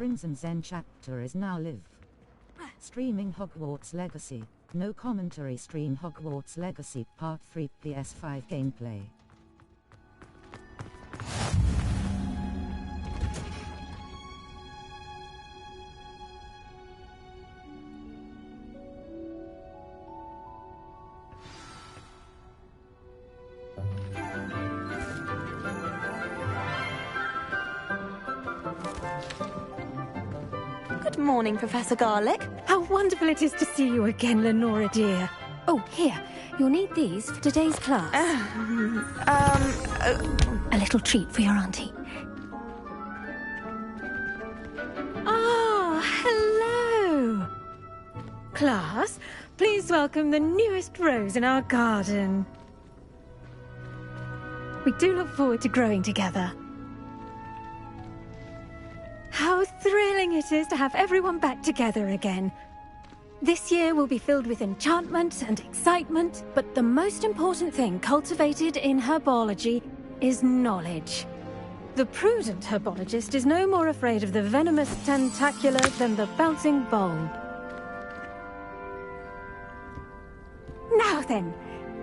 Crimson Zen chapter is now live. Streaming Hogwarts Legacy. No commentary. Stream Hogwarts Legacy Part 3 PS5 gameplay. Good morning, Professor Garlick. How wonderful it is to see you again, Lenora dear. Oh, here. You'll need these for today's class. A little treat for your auntie. Ah, hello. Class, please welcome the newest rose in our garden. We do look forward to growing together. How thrilling it is to have everyone back together again. This year will be filled with enchantment and excitement, but the most important thing cultivated in herbology is knowledge. The prudent herbologist is no more afraid of the venomous tentacula than the bouncing bulb. Now then,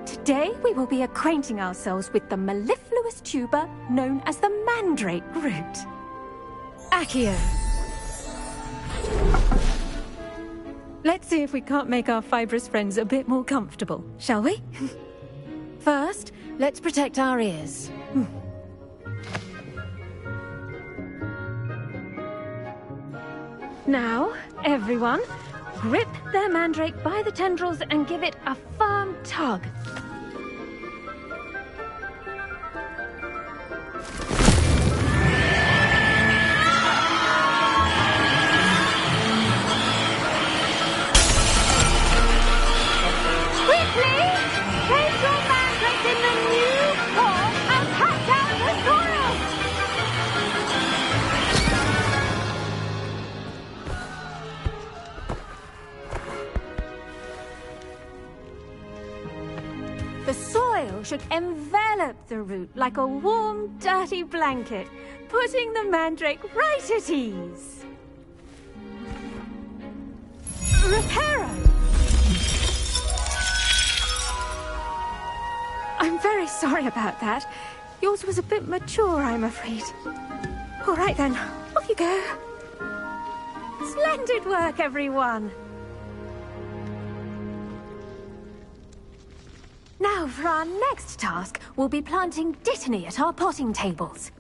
today we will be acquainting ourselves with the mellifluous tuber known as the mandrake root. Accio. Let's see if we can't make our fibrous friends a bit more comfortable, shall we? First, let's protect our ears. Now, everyone, grip their mandrake by the tendrils and give it a firm tug. The soil should envelop the root like a warm, dirty blanket, putting the mandrake right at ease. Reparo! I'm very sorry about that. Yours was a bit mature, I'm afraid. All right then, off you go. Splendid work, everyone! Now, for our next task, we'll be planting dittany at our potting tables.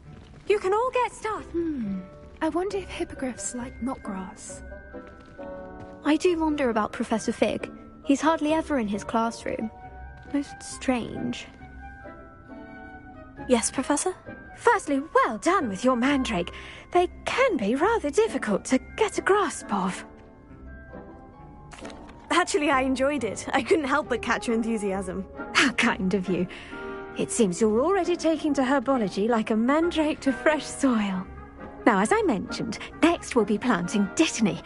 You can all get started. I wonder if hippogriffs like knotgrass. I do wonder about Professor Fig. He's hardly ever in his classroom. Most strange. Yes, Professor? Firstly, well done with your mandrake. They can be rather difficult to get a grasp of. Actually, I enjoyed it. I couldn't help but catch your enthusiasm. How kind of you. It seems you're already taking to herbology like a mandrake to fresh soil. Now, as I mentioned, next we'll be planting dittany.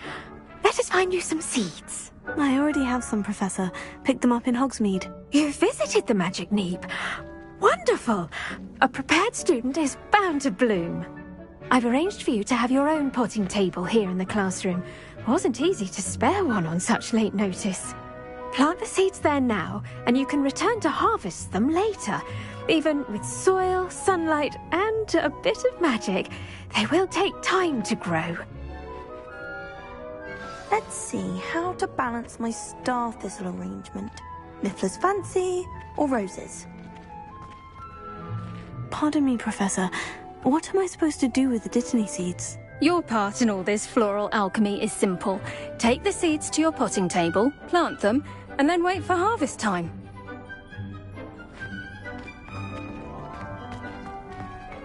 Let us find you some seeds. I already have some, Professor. Picked them up in Hogsmeade. You visited the Magic Neep. Wonderful! A prepared student is bound to bloom. I've arranged for you to have your own potting table here in the classroom. Wasn't easy to spare one on such late notice. Plant the seeds there now, and you can return to harvest them later. Even with soil, sunlight, and a bit of magic, they will take time to grow. Let's see how to balance my star thistle arrangement. Niffler's fancy or roses? Pardon me, Professor. What am I supposed to do with the dittany seeds? Your part in all this floral alchemy is simple. Take the seeds to your potting table, plant them, and then wait for harvest time.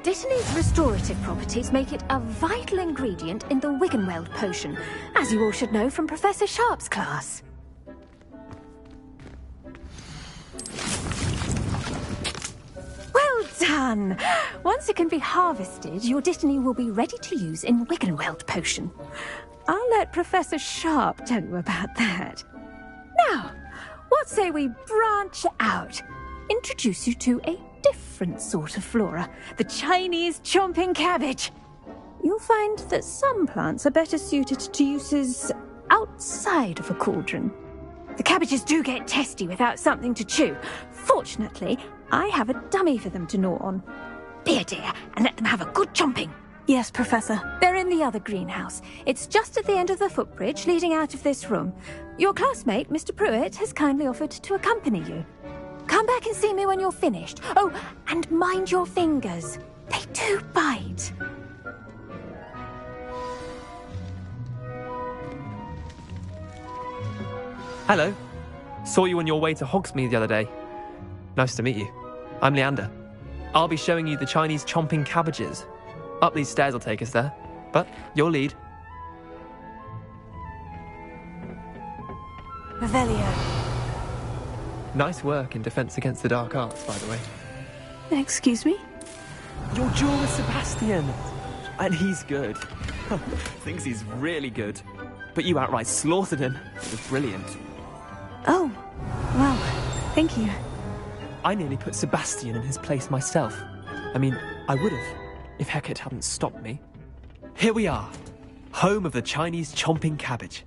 Dittany's restorative properties make it a vital ingredient in the Wiggenweld potion, as you all should know from Professor Sharp's class. Well done! Once it can be harvested, your dittany will be ready to use in Wiggenweld potion. I'll let Professor Sharp tell you about that. Now, what say we branch out? Introduce you to a different sort of flora, the Chinese chomping cabbage. you'll find that some plants are better suited to uses outside of a cauldron. The cabbages do get testy without something to chew. Fortunately, I have a dummy for them to gnaw on. Be a dear and let them have a good chomping. Yes, Professor. They're in the other greenhouse. It's just at the end of the footbridge leading out of this room. Your classmate, Mr. Pruitt, has kindly offered to accompany you. Come back and see me when you're finished. Oh, and mind your fingers. They do bite. Hello. Saw you on your way to Hogsmeade the other day. Nice to meet you. I'm Leander. I'll be showing you the Chinese chomping cabbages. Up these stairs will take us there, but your lead. Revelio. Nice work in Defense Against the Dark Arts, by the way. Excuse me? Your duel with Sebastian! And he's good. Thinks he's really good. But you outright slaughtered him. It was brilliant. Oh, well, thank you. I nearly put Sebastian in his place myself. I mean, I would have, if Hecate hadn't stopped me. Here we are, home of the Chinese chomping cabbage.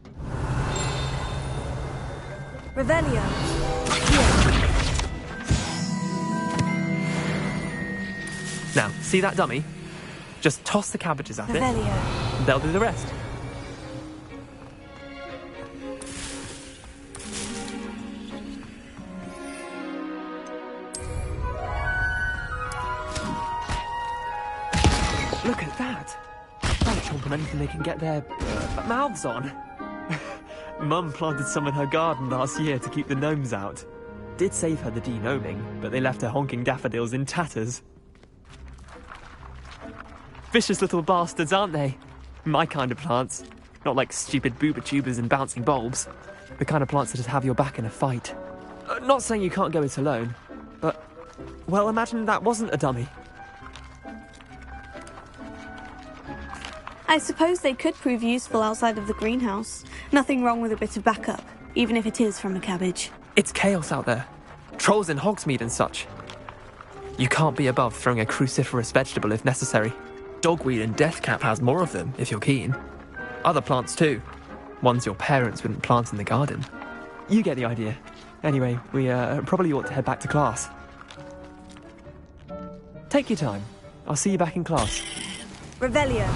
Revelio. Now, see that dummy? Just toss the cabbages at it. Revelio. They'll do the rest. Look at that. They'll chomp on anything they can get their mouths on. Mum planted some in her garden last year to keep the gnomes out. Did save her the de-gnoming, but they left her honking daffodils in tatters. Vicious little bastards, aren't they? My kind of plants. Not like stupid booba tubers and bouncing bulbs. The kind of plants that just have your back in a fight. Not saying you can't go it alone, but... well, imagine that wasn't a dummy. I suppose they could prove useful outside of the greenhouse. Nothing wrong with a bit of backup, even if it is from a cabbage. It's chaos out there. Trolls in Hogsmeade and such. You can't be above throwing a cruciferous vegetable if necessary. Dogweed and deathcap has more of them, if you're keen. Other plants too. Ones your parents wouldn't plant in the garden. You get the idea. Anyway, we probably ought to head back to class. Take your time. I'll see you back in class. Revelio.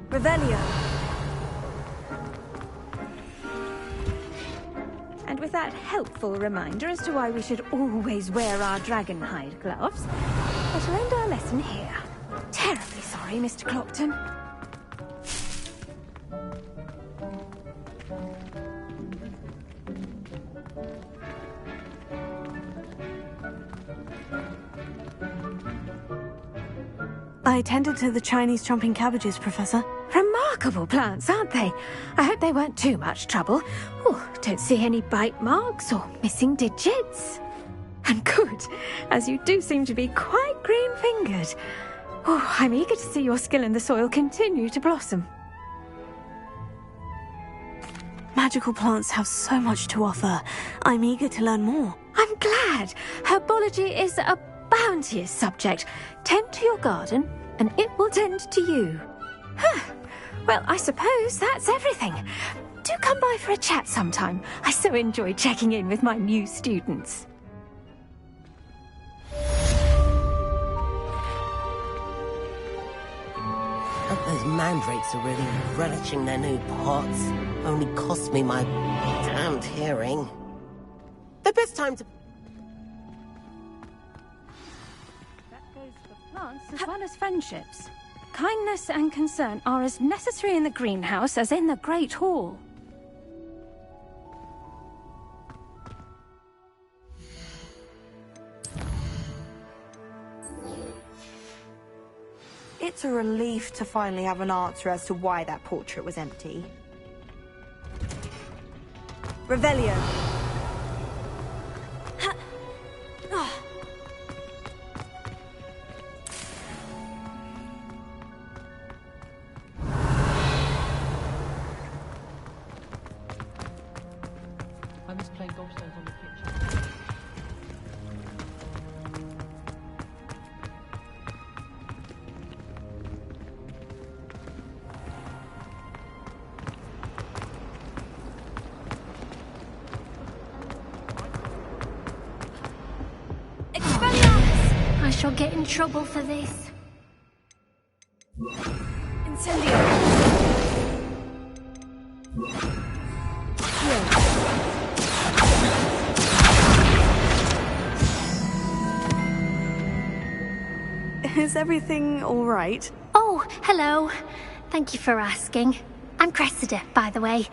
Revelio. And with that helpful reminder as to why we should always wear our dragon hide gloves, I shall end our lesson here. Terribly sorry, Mr. Clopton. I tended to the Chinese chomping cabbages, Professor. Remarkable plants, aren't they? I hope they weren't too much trouble. Oh, don't see any bite marks or missing digits. And good, as you do seem to be quite green-fingered. Oh, I'm eager to see your skill in the soil continue to blossom. Magical plants have so much to offer. I'm eager to learn more. I'm glad. Herbology is a bounteous subject. Tend to your garden, and it will tend to you. Huh. Well, I suppose that's everything. Do come by for a chat sometime. I so enjoy checking in with my new students. Those mandrakes are really relishing their new pots. Only cost me my damned hearing. The best time to... That goes for plants as well as friendships. Kindness and concern are as necessary in the greenhouse as in the Great Hall. It's a relief to finally have an answer as to why that portrait was empty. Revelio. I shall get in trouble for this. Incendio. Is everything all right? Oh, hello. Thank you for asking. I'm Cressida, by the way,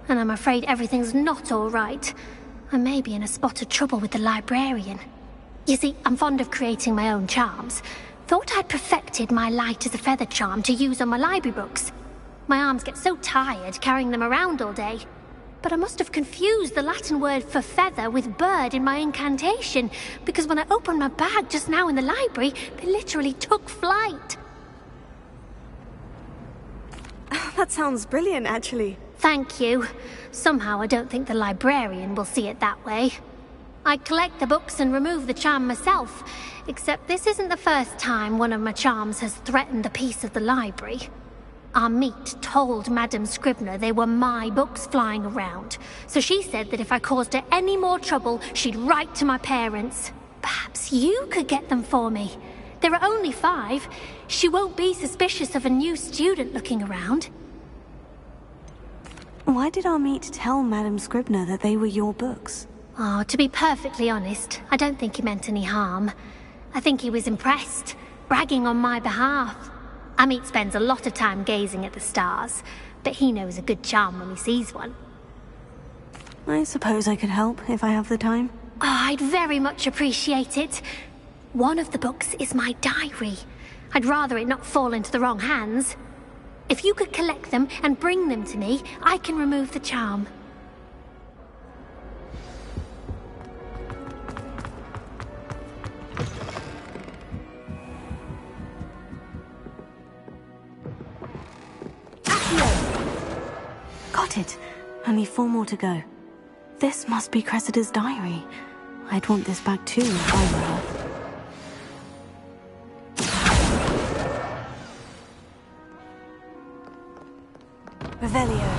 and I'm afraid everything's not all right. I may be in a spot of trouble with the librarian. You see, I'm fond of creating my own charms. Thought I'd perfected my light as a feather charm to use on my library books. My arms get so tired carrying them around all day. But I must have confused the Latin word for feather with bird in my incantation, because when I opened my bag just now in the library, they literally took flight. That sounds brilliant, actually. Thank you. Somehow I don't think the librarian will see it that way. I collect the books and remove the charm myself, except this isn't the first time one of my charms has threatened the peace of the library. Our meet told Madame Scribner they were my books flying around, so she said that if I caused her any more trouble, she'd write to my parents. Perhaps you could get them for me. There are only 5. She won't be suspicious of a new student looking around. Why did our meet tell Madame Scribner that they were your books? Oh, to be perfectly honest, I don't think he meant any harm. I think he was impressed, bragging on my behalf. Amit spends a lot of time gazing at the stars, but he knows a good charm when he sees one. I suppose I could help if I have the time. Oh, I'd very much appreciate it. One of the books is my diary. I'd rather it not fall into the wrong hands. If you could collect them and bring them to me, I can remove the charm. Got it. Only 4 more to go. This must be Cressida's diary. I'd want this back too if I were her. Revelio.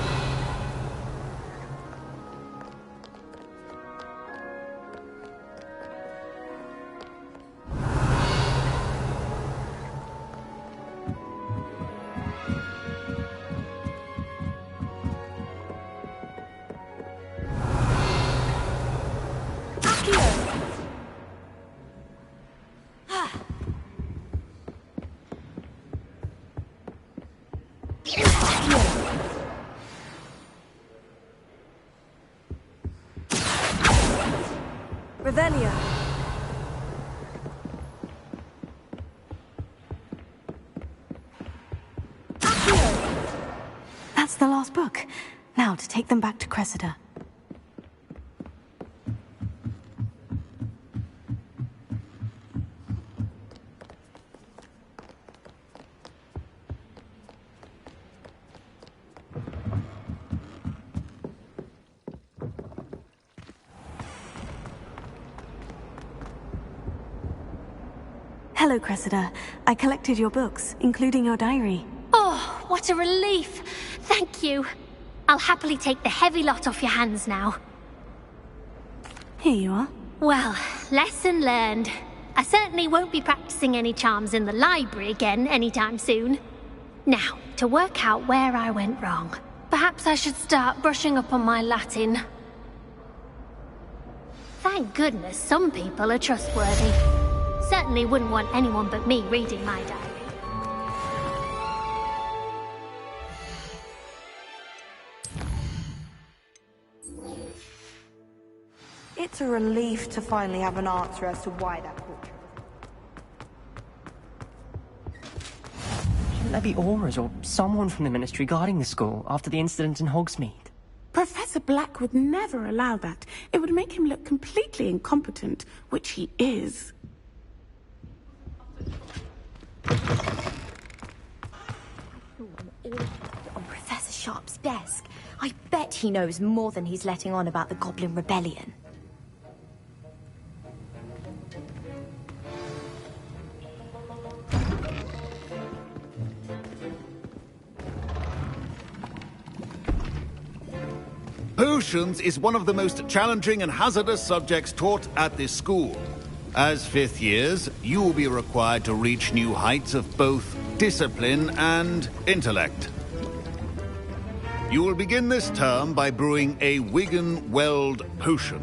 Revelio. That's the last book. Now to take them back to Cressida. Hello, Cressida. I collected your books, including your diary. Oh, what a relief. Thank you. I'll happily take the heavy lot off your hands now. Here you are. Well, lesson learned. I certainly won't be practicing any charms in the library again anytime soon. Now, to work out where I went wrong. Perhaps I should start brushing up on my Latin. Thank goodness some people are trustworthy. Certainly wouldn't want anyone but me reading my diary. It's a relief to finally have an answer as to why that portrait. Shouldn't there be Aurors or someone from the Ministry guarding the school after the incident in Hogsmeade? Professor Black would never allow that. It would make him look completely incompetent, which he is. On Professor Sharp's desk. I bet he knows more than he's letting on about the Goblin Rebellion. Potions is one of the most challenging and hazardous subjects taught at this school. As fifth years, you will be required to reach new heights of both discipline and intellect. You will begin this term by brewing a Wiggenweld potion.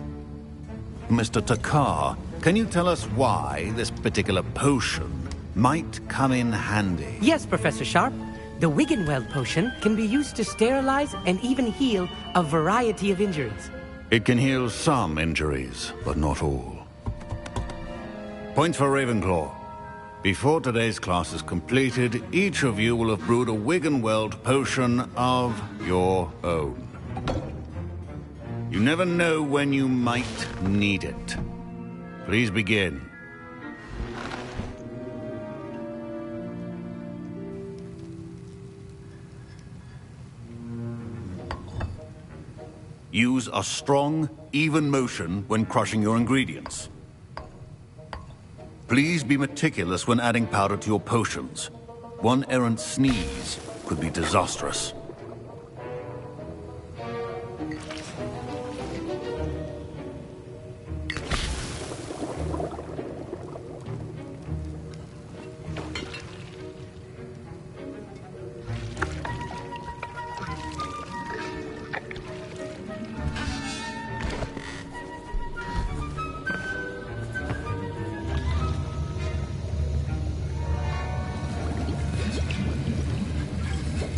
Mr. Takar, can you tell us why this particular potion might come in handy? Yes, Professor Sharp. The Wiggenweld potion can be used to sterilize and even heal a variety of injuries. It can heal some injuries, but not all. Points for Ravenclaw. Before today's class is completed, each of you will have brewed a Wiggenweld potion of your own. You never know when you might need it. Please begin. Use a strong, even motion when crushing your ingredients. Please be meticulous when adding powder to your potions. One errant sneeze could be disastrous.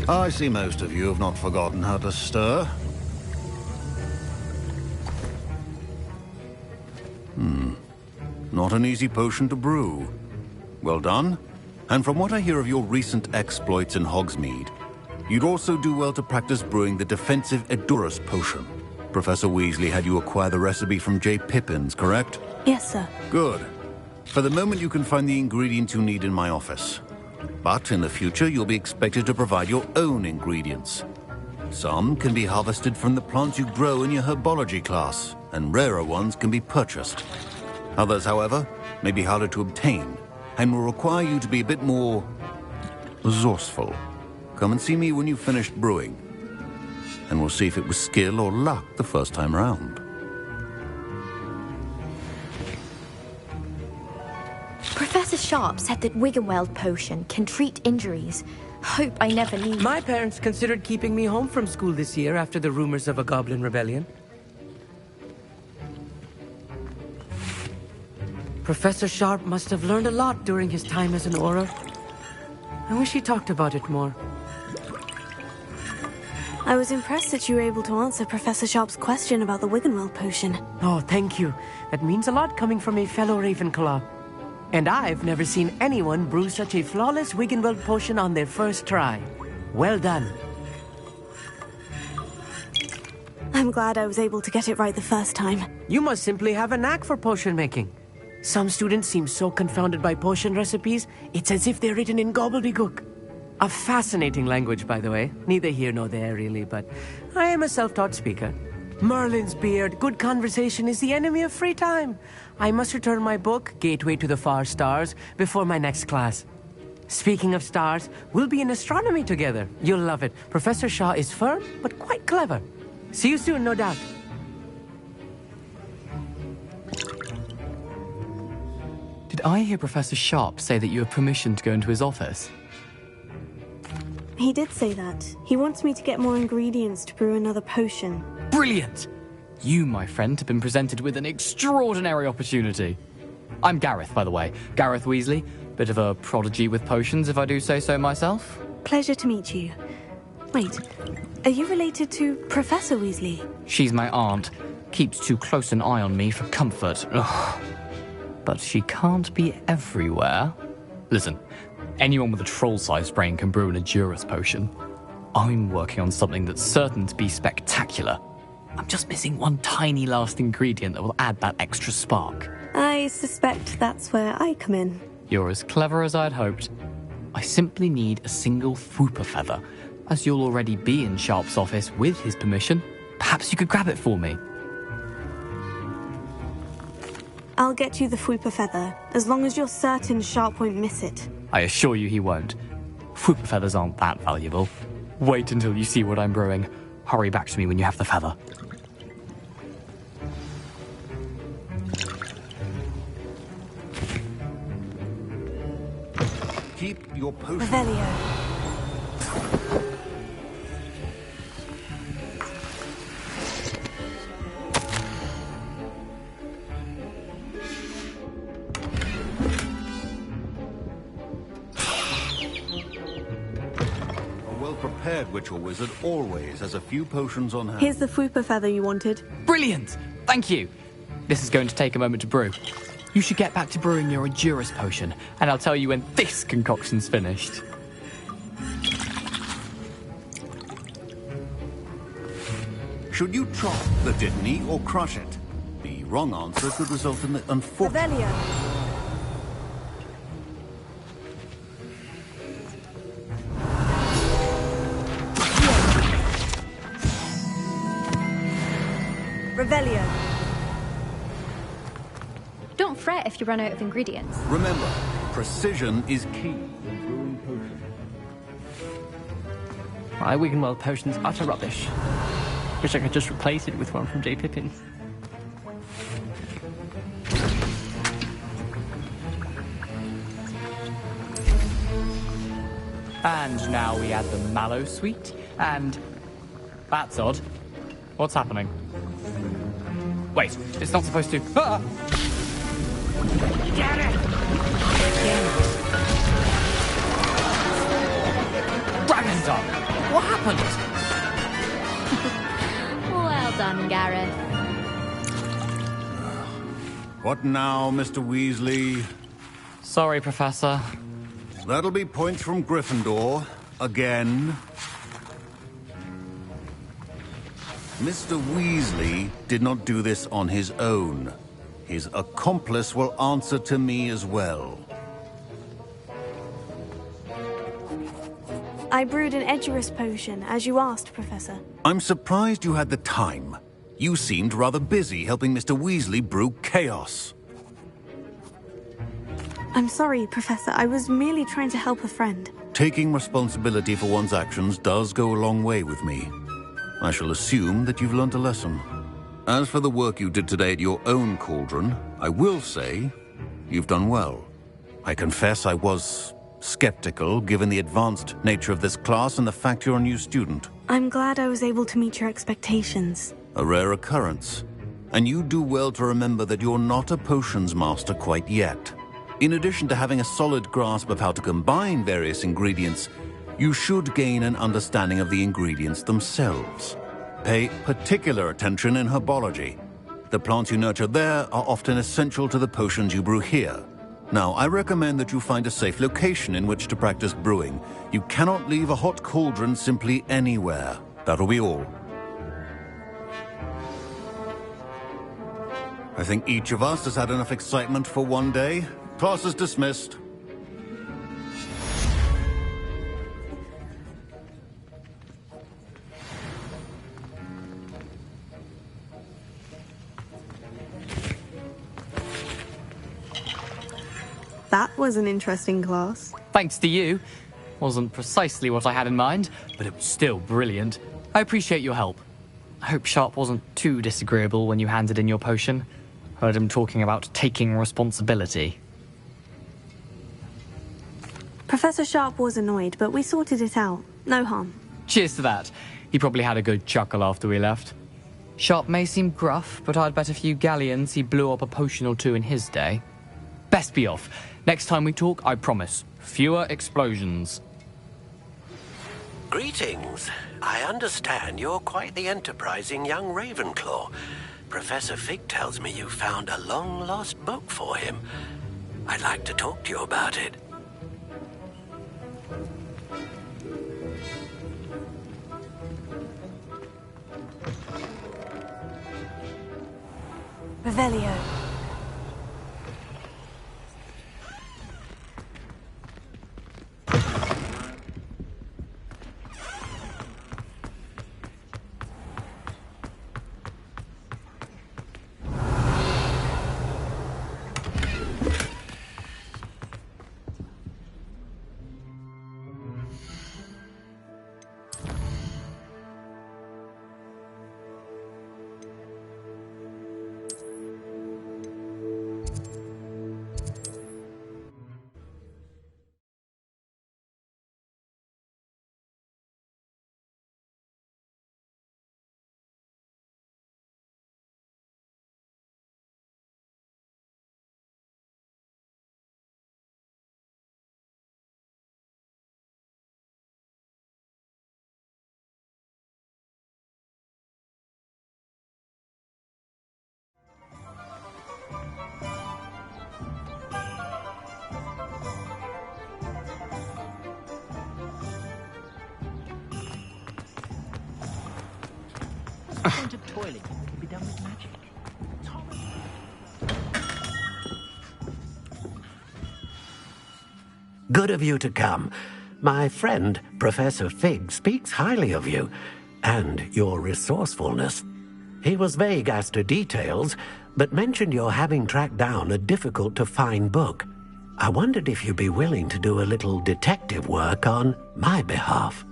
I see most of you have not forgotten how to stir. Not an easy potion to brew. Well done. And from what I hear of your recent exploits in Hogsmeade, you'd also do well to practice brewing the defensive Edurus potion. Professor Weasley had you acquire the recipe from J. Pippins, correct? Yes, sir. Good. For the moment, you can find the ingredients you need in my office. But in the future, you'll be expected to provide your own ingredients. Some can be harvested from the plants you grow in your herbology class, and rarer ones can be purchased. Others, however, may be harder to obtain, and will require you to be a bit more resourceful. Come and see me when you've finished brewing, and we'll see if it was skill or luck the first time round. Professor Sharp said that Wiggenweld potion can treat injuries. Hope I never need... My parents considered keeping me home from school this year after the rumors of a goblin rebellion. Professor Sharp must have learned a lot during his time as an Auror. I wish he talked about it more. I was impressed that you were able to answer Professor Sharp's question about the Wiggenweld potion. Oh, thank you. That means a lot coming from a fellow Ravenclaw. And I've never seen anyone brew such a flawless Wiggenweld potion on their first try. Well done. I'm glad I was able to get it right the first time. You must simply have a knack for potion making. Some students seem so confounded by potion recipes, it's as if they're written in gobbledygook. A fascinating language, by the way. Neither here nor there, really, but I am a self-taught speaker. Merlin's beard, good conversation is the enemy of free time. I must return my book, Gateway to the Far Stars, before my next class. Speaking of stars, we'll be in astronomy together. You'll love it. Professor Shaw is firm, but quite clever. See you soon, no doubt. Did I hear Professor Sharp say that you have permission to go into his office? He did say that. He wants me to get more ingredients to brew another potion. Brilliant! You, my friend, have been presented with an extraordinary opportunity. I'm Gareth, by the way. Gareth Weasley. Bit of a prodigy with potions, if I do say so myself. Pleasure to meet you. Wait, are you related to Professor Weasley? She's my aunt. Keeps too close an eye on me for comfort. Ugh. But she can't be everywhere. Listen, anyone with a troll-sized brain can brew an Edurus potion. I'm working on something that's certain to be spectacular. I'm just missing one tiny last ingredient that will add that extra spark. I suspect that's where I come in. You're as clever as I'd hoped. I simply need a single Fwooper feather. As you'll already be in Sharp's office with his permission, perhaps you could grab it for me. I'll get you the Fwooper feather, as long as you're certain Sharp won't miss it. I assure you he won't. Fwooper feathers aren't that valuable. Wait until you see what I'm brewing. Hurry back to me when you have the feather. Keep your potion. Revelio. Prepared witch or wizard always has a few potions on hand. Here's the Fwooper feather you wanted. Brilliant! Thank you. This is going to take a moment to brew. You should get back to brewing your Endurus potion, and I'll tell you when this concoction's finished. Should you chop the Dittany or crush it? The wrong answer could result in the unfortunate... Revelio. Revelio. Don't fret if you run out of ingredients. Remember, precision is key in brewing potions. My Wiggenweld potion's utter rubbish. Wish I could just replace it with one from J. Pippin. And now we add the mallow sweet, and... That's odd. What's happening? Wait, it's not supposed to... Ah! Get it! Ravensdar! What happened? Well done, Gareth. What now, Mr. Weasley? Sorry, Professor. That'll be points from Gryffindor. Again. Mr. Weasley did not do this on his own. His accomplice will answer to me as well. I brewed an Edurus potion, as you asked, Professor. I'm surprised you had the time. You seemed rather busy helping Mr. Weasley brew chaos. I'm sorry, Professor. I was merely trying to help a friend. Taking responsibility for one's actions does go a long way with me. I shall assume that you've learned a lesson. As for the work you did today at your own cauldron, I will say you've done well. I confess I was skeptical, given the advanced nature of this class and the fact you're a new student. I'm glad I was able to meet your expectations. A rare occurrence. And you do well to remember that you're not a potions master quite yet. In addition to having a solid grasp of how to combine various ingredients, you should gain an understanding of the ingredients themselves. Pay particular attention in herbology. The plants you nurture there are often essential to the potions you brew here. Now, I recommend that you find a safe location in which to practice brewing. You cannot leave a hot cauldron simply anywhere. That'll be all. I think each of us has had enough excitement for one day. Class is dismissed. That was an interesting class. Thanks to you. Wasn't precisely what I had in mind, but it was still brilliant. I appreciate your help. I hope Sharp wasn't too disagreeable when you handed in your potion. Heard him talking about taking responsibility. Professor Sharp was annoyed, but we sorted it out. No harm. Cheers to that. He probably had a good chuckle after we left. Sharp may seem gruff, but I'd bet a few galleons he blew up a potion or two in his day. Best be off. Next time we talk, I promise, fewer explosions. Greetings. I understand you're quite the enterprising young Ravenclaw. Professor Fig tells me you found a long-lost book for him. I'd like to talk to you about it. Revelio. Scented toilet can be done with magic. Good of you to come. My friend, Professor Fig, speaks highly of you and your resourcefulness. He was vague as to details, but mentioned your having tracked down a difficult-to-find book. I wondered if you'd be willing to do a little detective work on my behalf.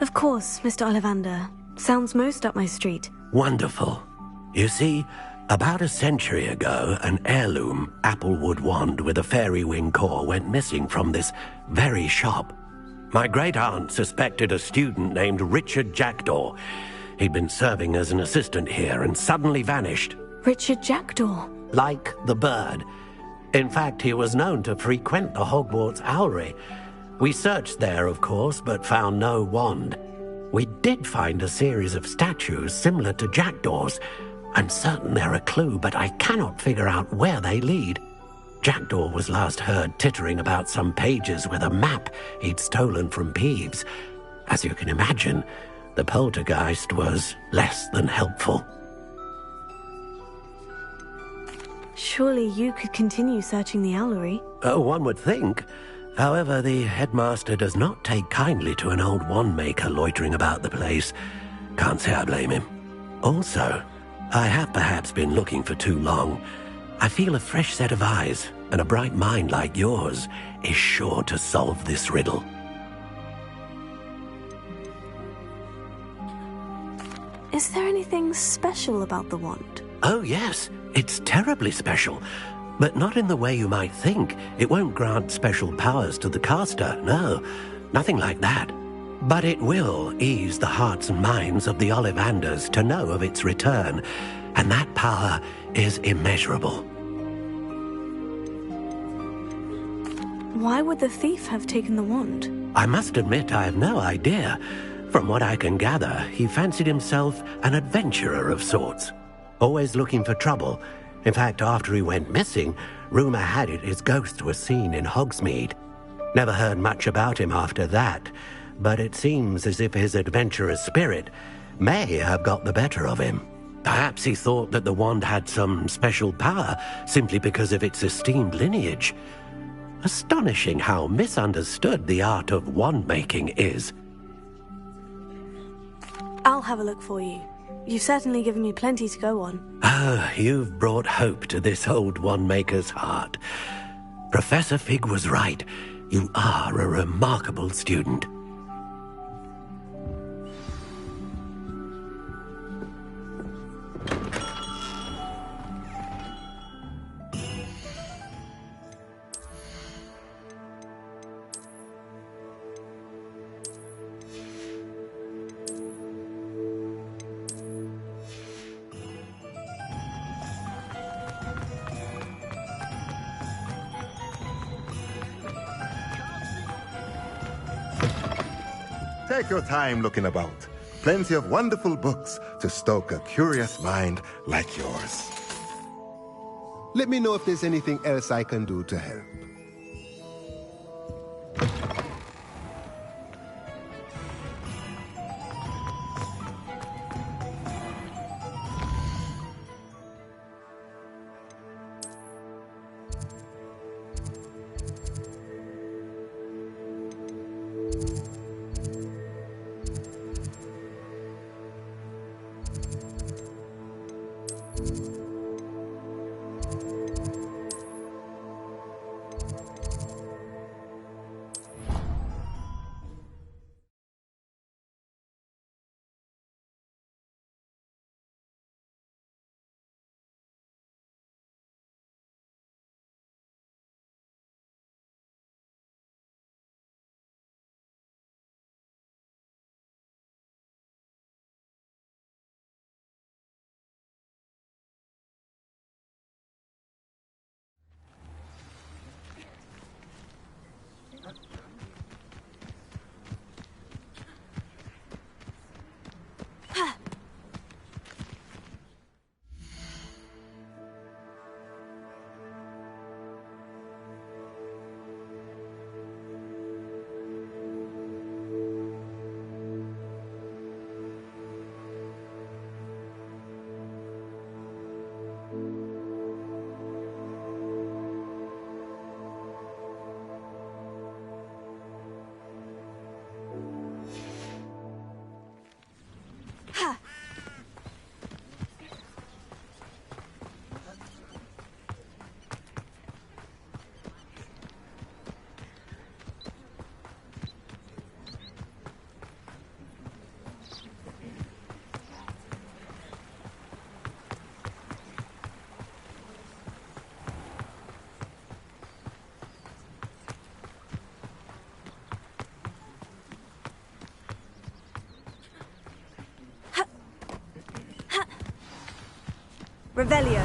Of course, Mr. Ollivander. Sounds most up my street. Wonderful. You see, about a century ago, an heirloom applewood wand with a fairy wing core went missing from this very shop. My great-aunt suspected a student named Richard Jackdaw. He'd been serving as an assistant here and suddenly vanished. Richard Jackdaw? Like the bird. In fact, he was known to frequent the Hogwarts Owlery. We searched there, of course, but found no wand. We did find a series of statues similar to Jackdaw's. I'm certain they're a clue, but I cannot figure out where they lead. Jackdaw was last heard tittering about some pages with a map he'd stolen from Peeves. As you can imagine, the poltergeist was less than helpful. Surely you could continue searching the Owlery. One would think. However, the headmaster does not take kindly to an old wand-maker loitering about the place. Can't say I blame him. Also, I have perhaps been looking for too long. I feel a fresh set of eyes, and a bright mind like yours is sure to solve this riddle. Is there anything special about the wand? Oh, yes. It's terribly special. But not in the way you might think. It won't grant special powers to the caster, no. Nothing like that. But it will ease the hearts and minds of the Ollivanders to know of its return, and that power is immeasurable. Why would the thief have taken the wand? I must admit I have no idea. From what I can gather, he fancied himself an adventurer of sorts. Always looking for trouble. In fact, after he went missing, rumor had it his ghost was seen in Hogsmeade. Never heard much about him after that, but it seems as if his adventurous spirit may have got the better of him. Perhaps he thought that the wand had some special power simply because of its esteemed lineage. Astonishing how misunderstood the art of wand-making is. I'll have a look for you. You've certainly given me plenty to go on. Ah, you've brought hope to this old wand-maker's heart. Professor Fig was right. You are a remarkable student. Take your time looking about. Plenty of wonderful books to stoke a curious mind like yours. Let me know if there's anything else I can do to help. Revelio.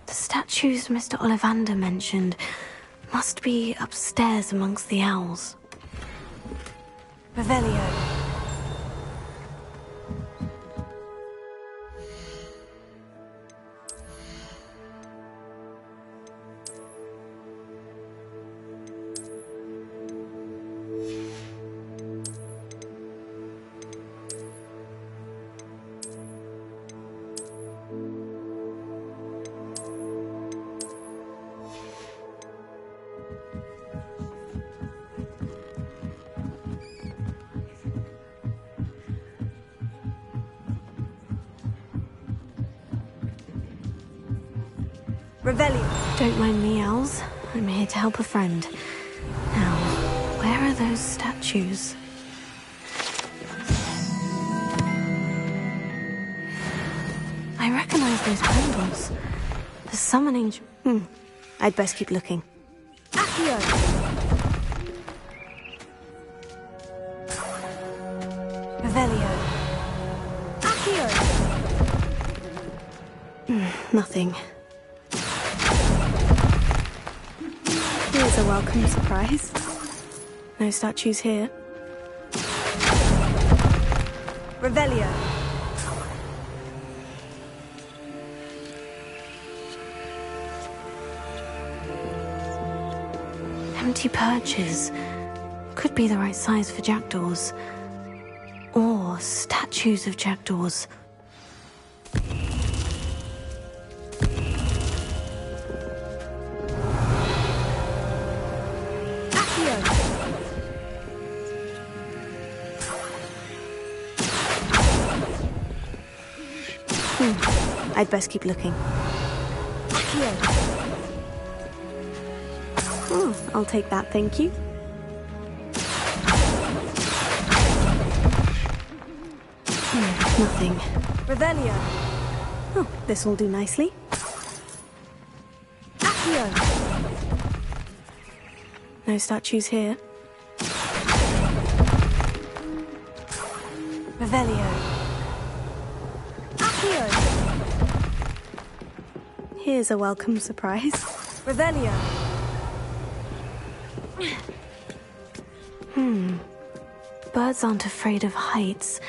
Statues Mr. Ollivander mentioned must be upstairs amongst the owls. Revelio. Revelio. Don't mind me, owls. I'm here to help a friend. Now, where are those statues? I recognize those handles. The summoning... I'd best keep looking. Accio. Revelio. Accio. Nothing. Here's a welcome surprise. No statues here. Revelio. Empty perches. Could be the right size for jackdaws. Or statues of jackdaws. I'd best keep looking. I'll take that, thank you. Nothing. Revelio. Oh, this will do nicely. Accio. No statues here. Revelio. Here's a welcome surprise. Revelio. Birds aren't afraid of heights.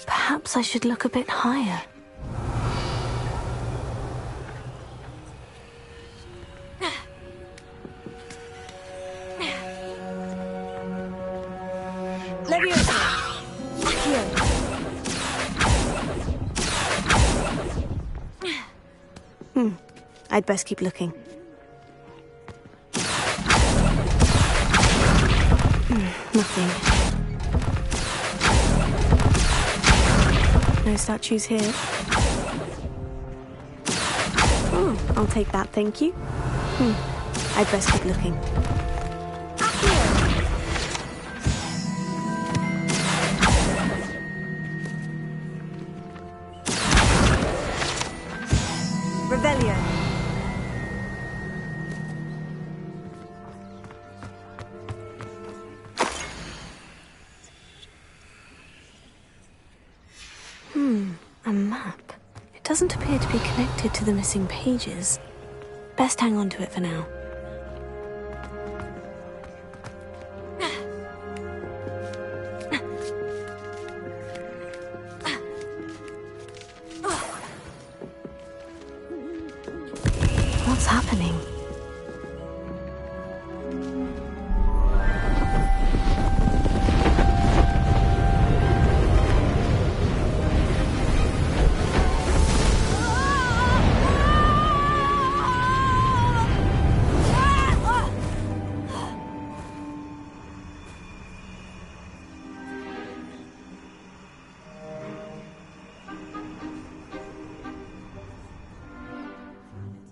Perhaps I should look a bit higher. I'd best keep looking. Nothing. No statues here. I'll take that, thank you. I'd best keep looking. Revelio. A map. It doesn't appear to be connected to the missing pages. Best hang on to it for now. What's happening?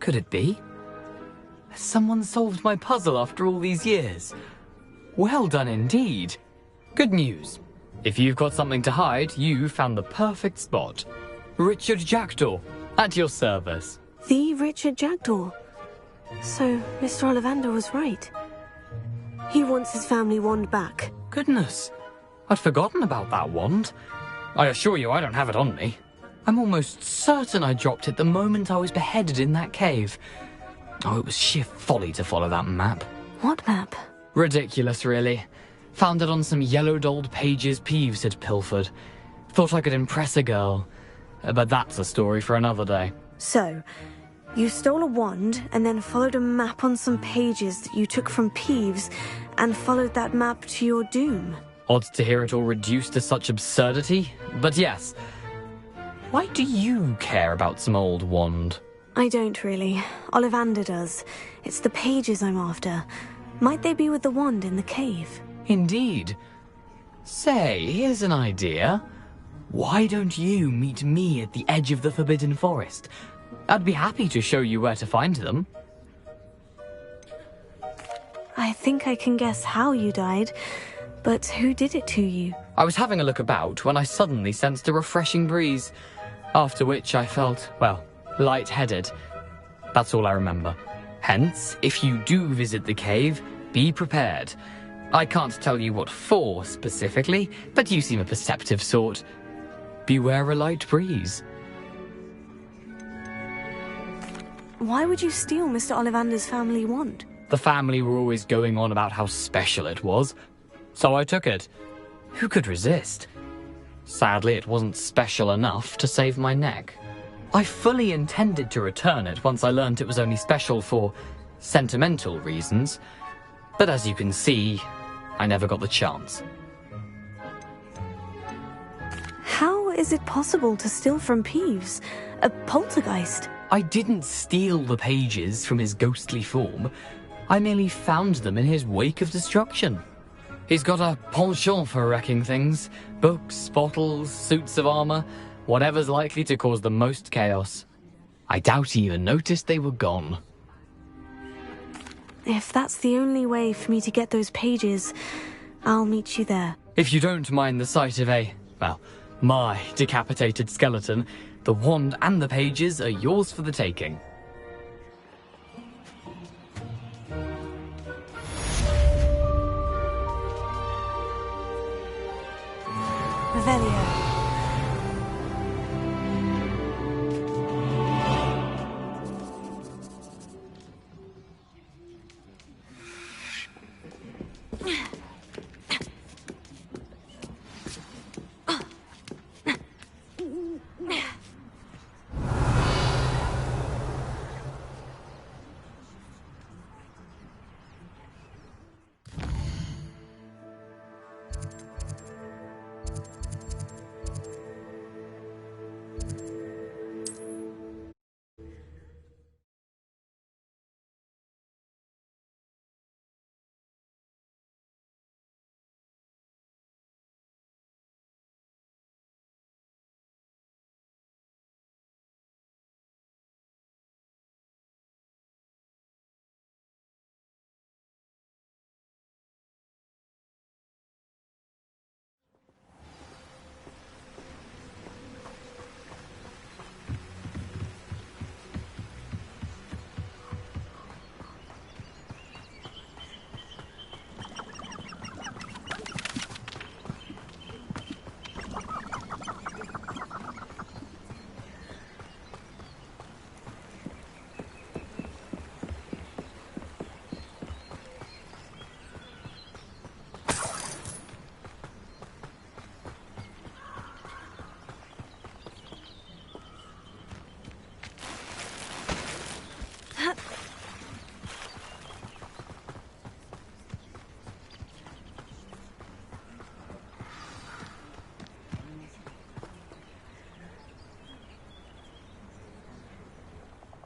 Could it be? Someone solved my puzzle after all these years. Well done indeed. Good news. If you've got something to hide, you found the perfect spot. Richard Jackdaw, at your service. The Richard Jackdaw. So, Mr. Ollivander was right. He wants his family wand back. Goodness, I'd forgotten about that wand. I assure you I don't have it on me. I'm almost certain I dropped it the moment I was beheaded in that cave. Oh, it was sheer folly to follow that map. What map? Ridiculous, really. Found it on some yellowed old pages Peeves had pilfered. Thought I could impress a girl. But that's a story for another day. So, you stole a wand and then followed a map on some pages that you took from Peeves and followed that map to your doom. Odd to hear it all reduced to such absurdity, but yes. Why do you care about some old wand? I don't really. Ollivander does. It's the pages I'm after. Might they be with the wand in the cave? Indeed. Say, here's an idea. Why don't you meet me at the edge of the Forbidden Forest? I'd be happy to show you where to find them. I think I can guess how you died, but who did it to you? I was having a look about when I suddenly sensed a refreshing breeze, after which I felt, well, lightheaded. That's all I remember. Hence, if you do visit the cave, be prepared. I can't tell you what for specifically, but you seem a perceptive sort. Beware a light breeze. Why would you steal Mr. Ollivander's family wand? The family were always going on about how special it was, so I took it. Who could resist? Sadly, it wasn't special enough to save my neck. I fully intended to return it once I learned it was only special for sentimental reasons, but as you can see, I never got the chance. How is it possible to steal from Peeves? A poltergeist? I didn't steal the pages from his ghostly form. I merely found them in his wake of destruction. He's got a penchant for wrecking things. Books, bottles, suits of armor, whatever's likely to cause the most chaos. I doubt he even noticed they were gone. If that's the only way for me to get those pages, I'll meet you there. If you don't mind the sight of my decapitated skeleton, the wand and the pages are yours for the taking. Revelio.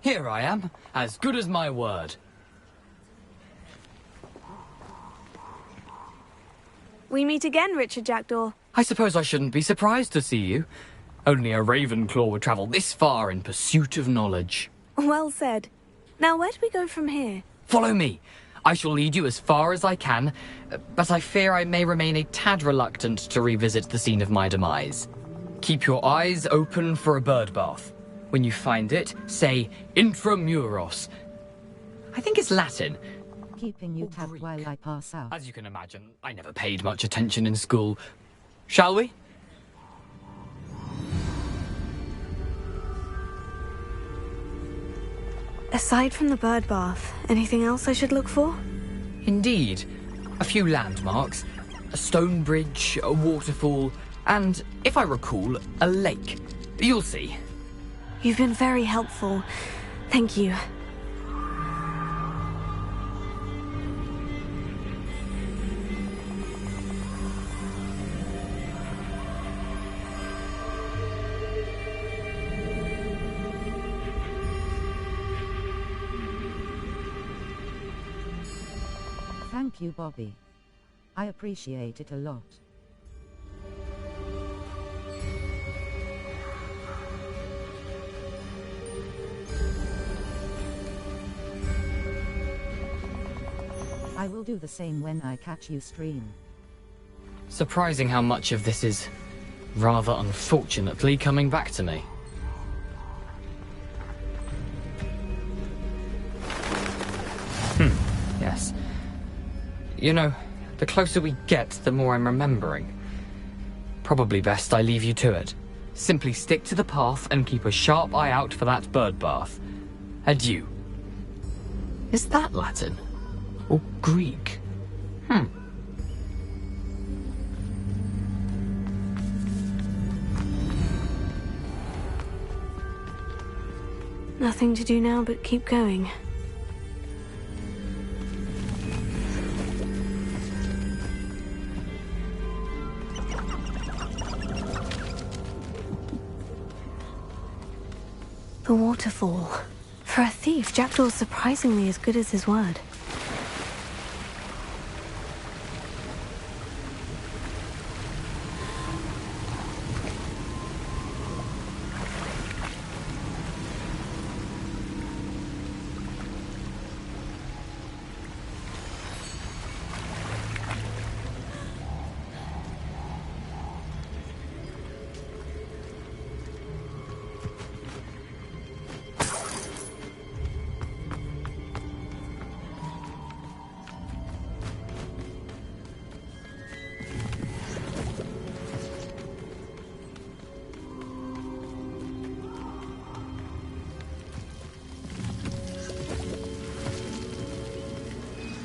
Here I am, as good as my word. We meet again, Richard Jackdaw. I suppose I shouldn't be surprised to see you. Only a Ravenclaw would travel this far in pursuit of knowledge. Well said. Now, where do we go from here? Follow me. I shall lead you as far as I can, but I fear I may remain a tad reluctant to revisit the scene of my demise. Keep your eyes open for a bird bath. When you find it, say intramuros. I think it's Latin. Keeping you tapped while I pass out. As you can imagine, I never paid much attention in school. Shall we? Aside from the bird bath, anything else I should look for? Indeed. A few landmarks, a stone bridge, a waterfall, and, if I recall, a lake. You'll see. You've been very helpful. Thank you. Thank you, Bobby. I appreciate it a lot. I will do the same when I catch you stream. Surprising how much of this is, rather unfortunately, coming back to me. Yes. You know, the closer we get, the more I'm remembering. Probably best I leave you to it. Simply stick to the path and keep a sharp eye out for that bird bath. Adieu. Is that Latin? Or Greek? Nothing to do now but keep going. The waterfall. For a thief, Jackdaw's surprisingly as good as his word.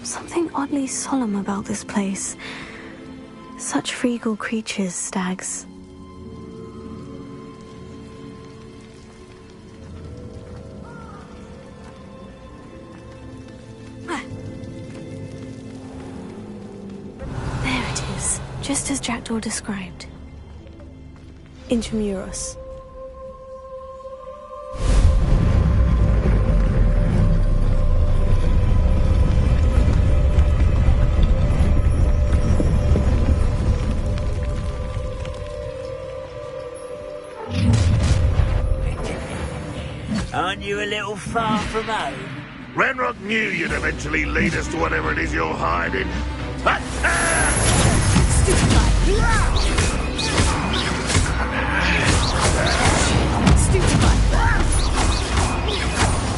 Something oddly solemn about this place. Such regal creatures, stags. There it is, just as Jackdaw described. Intramuros. Aren't you a little far from home? Ranrock knew you'd eventually lead us to whatever it is you're hiding. Stupid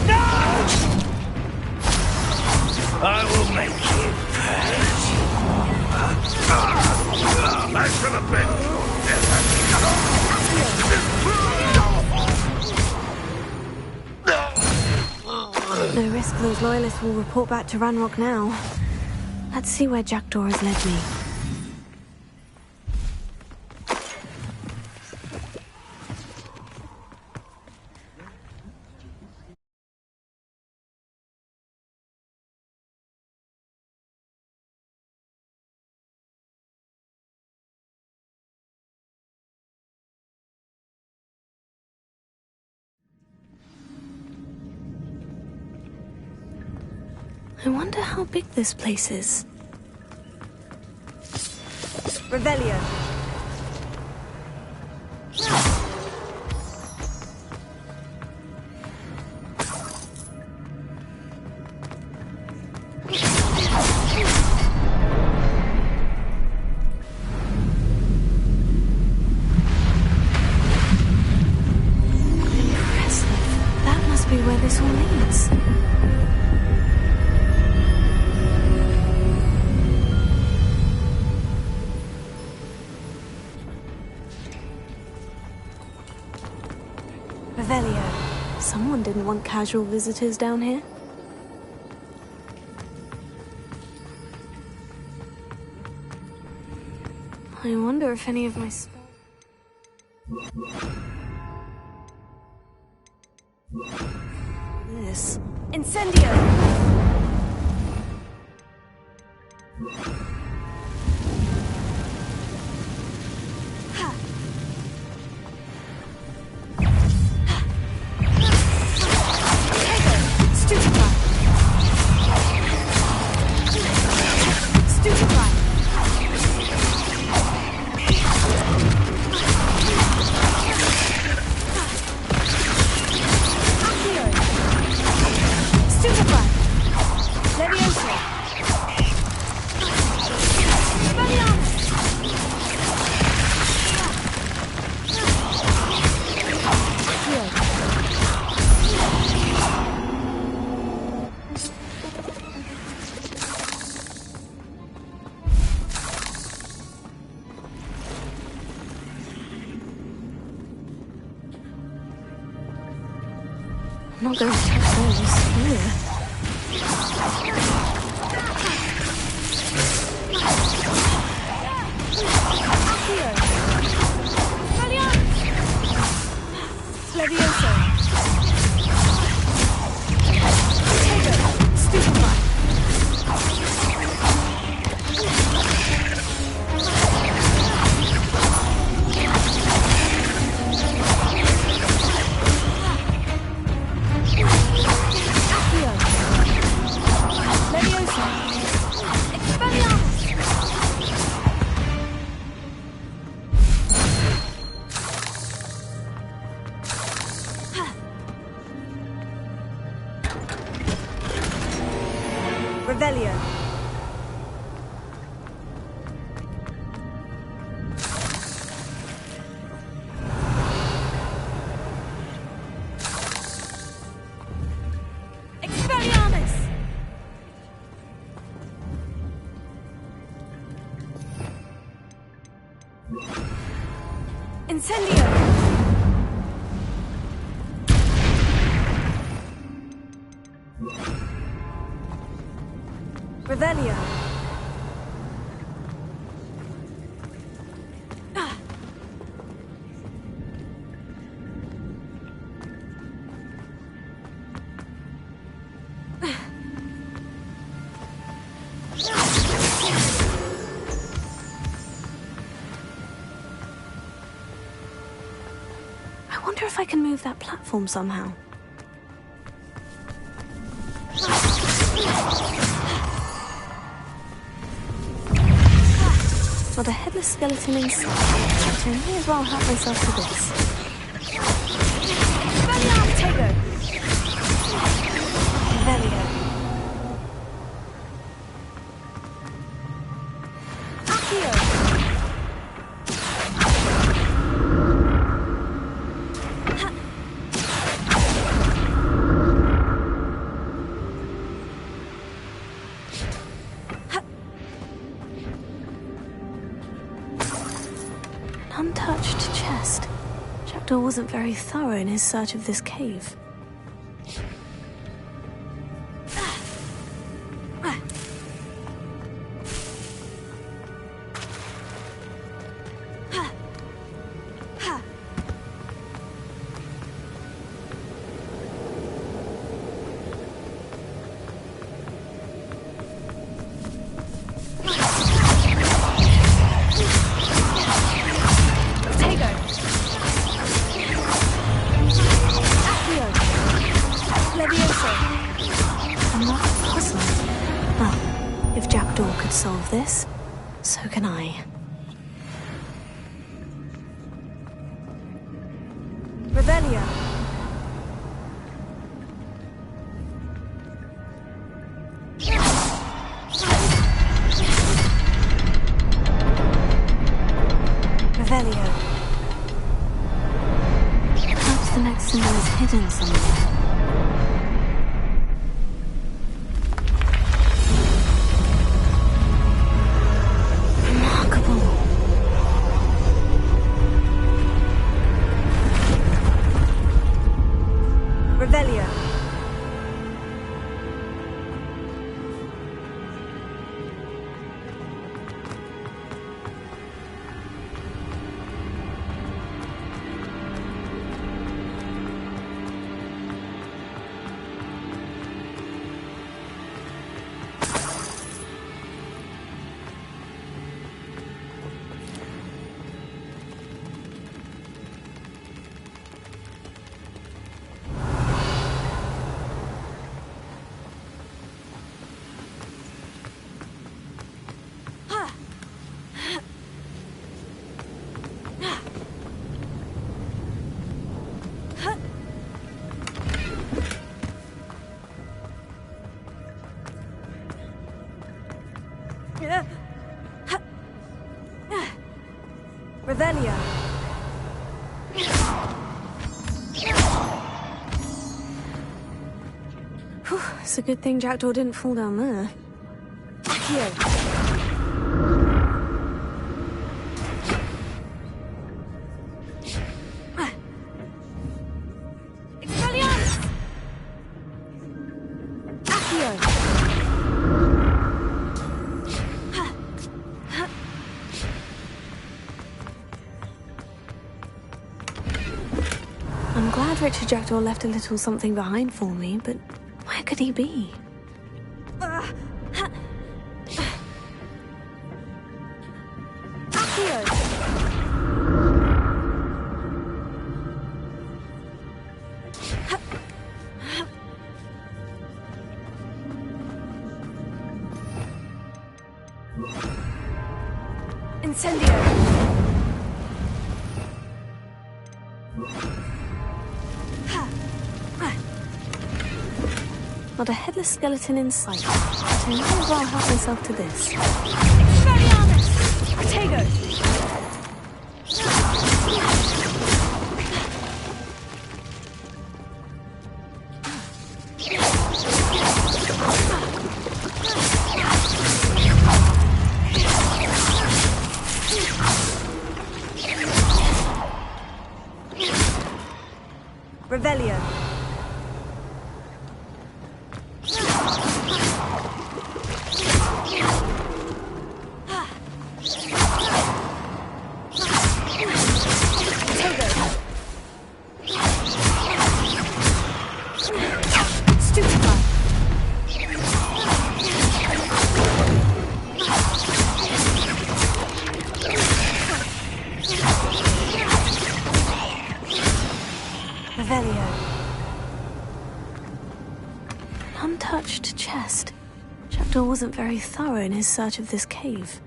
No! I will make you pay. I should have been. No risk those loyalists will report back to Ranrock now. Let's see where Jackdaw has led me. I wonder how big this place is. Revelio. means. Revelio. Someone didn't want casual visitors down here. I wonder if any of my This. Incendio! I'm not going to touch those. Levioso! Stupefy! Revelio. Expelliarmus! Incendio! Revelio. I wonder if I can move that platform somehow. Not a headless skeleton in sight. I may as well help myself to this. Tego! Revelio. Untouched chest. Jackdaw wasn't very thorough in his search of this cave. Solve this, so can I. Revelio. Revelio. Perhaps the next symbol is hidden somewhere. Revelio. Whew, it's a good thing Jackdaw didn't fall down there. Accio. I'm glad Richard Jackdaw left a little something behind for me, but where could he be? Incendio! Not a headless skeleton in sight. I may as well help myself to this. Expelliarmus! Protego! Revelio. Untouched chest. Jackdaw wasn't very thorough in his search of this cave.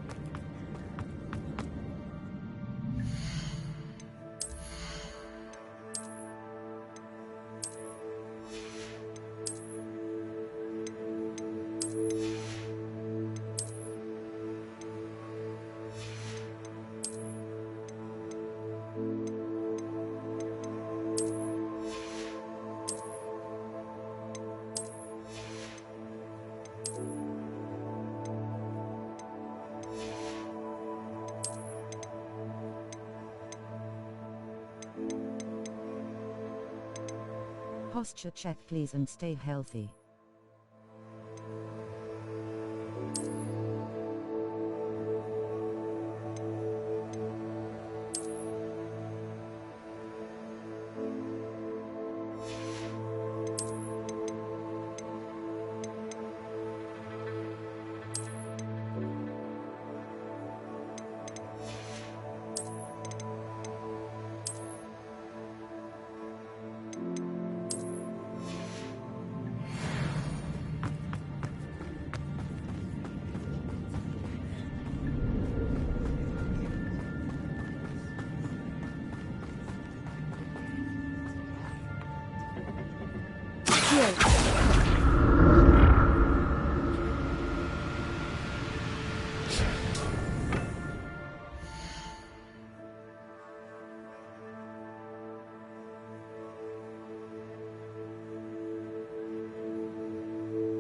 Posture check please and stay healthy.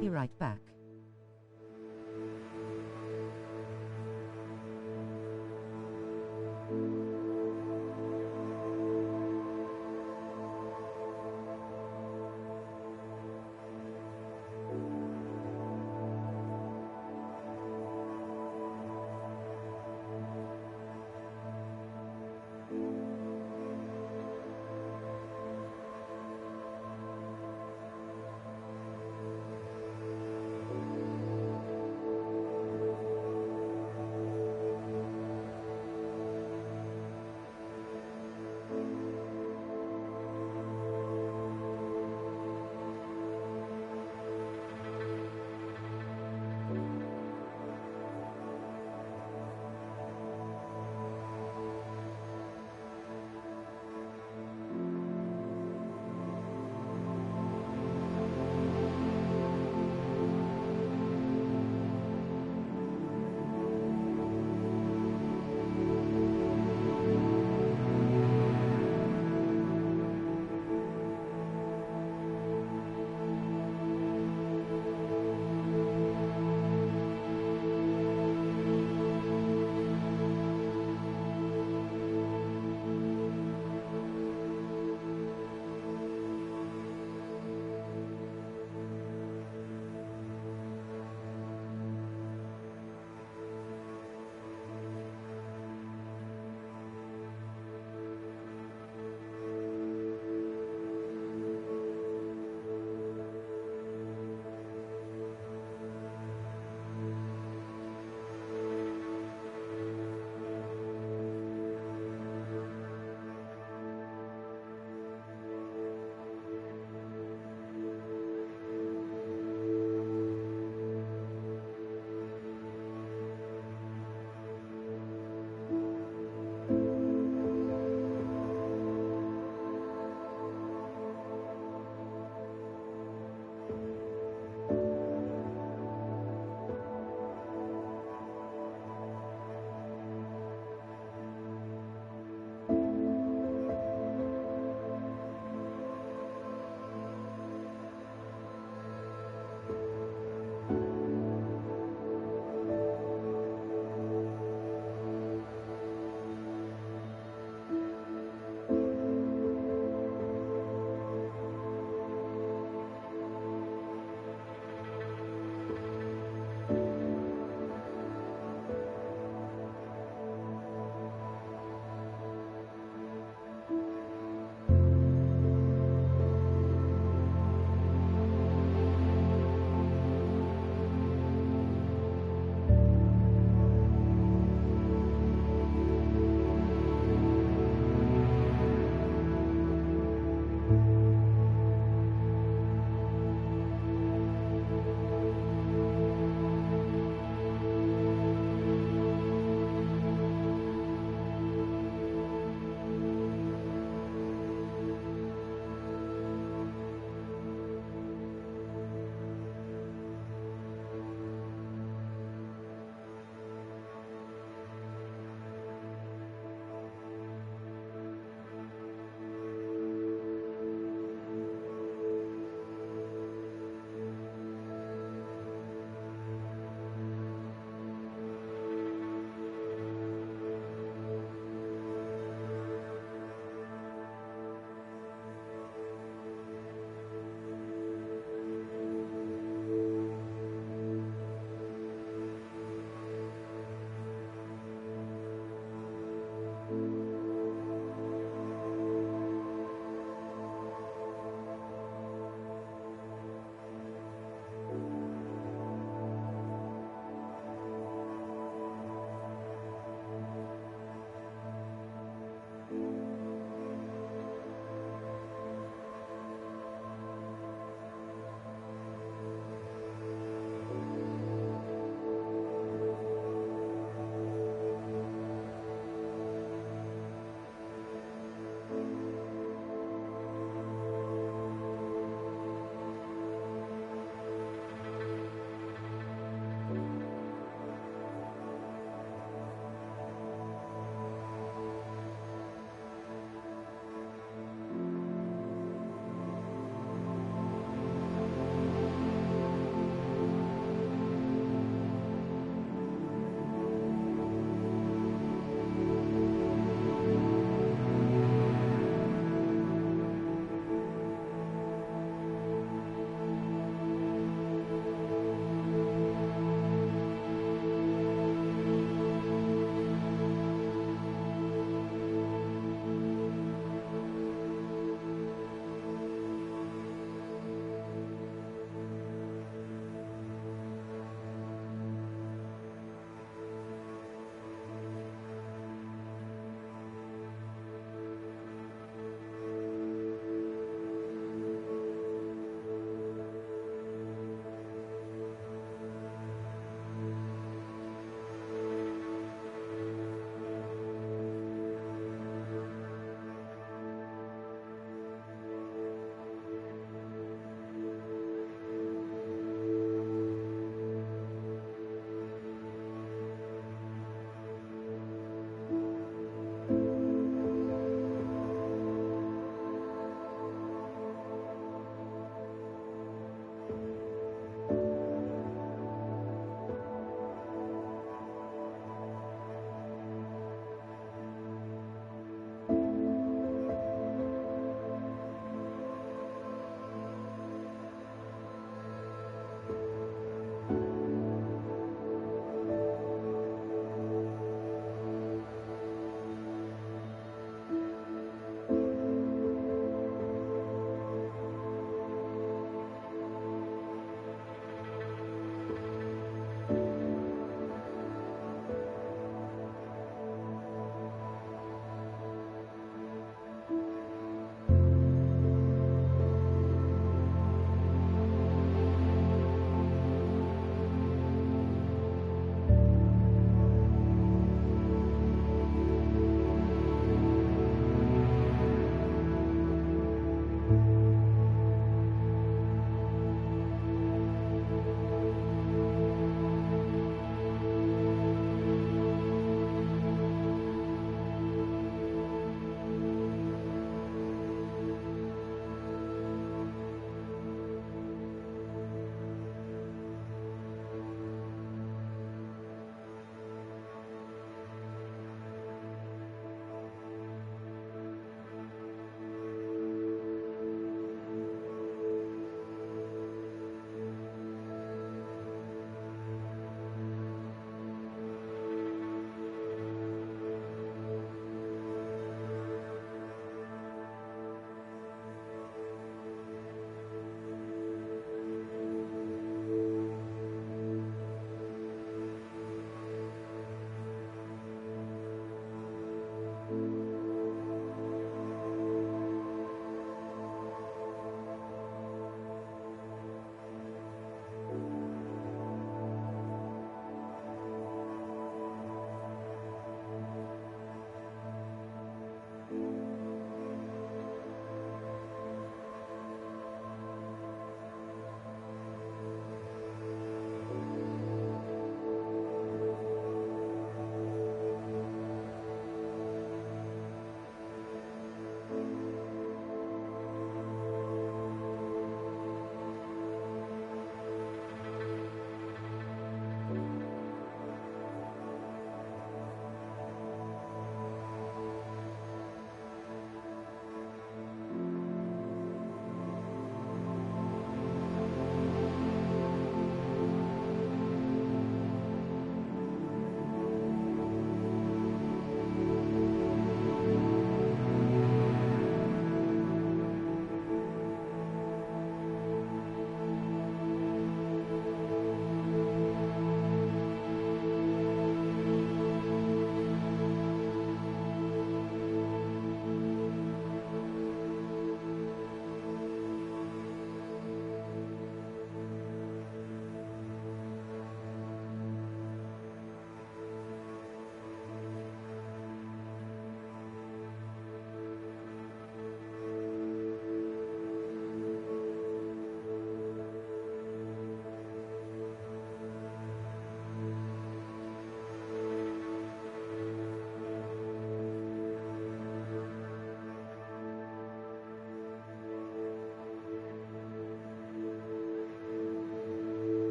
Be right back.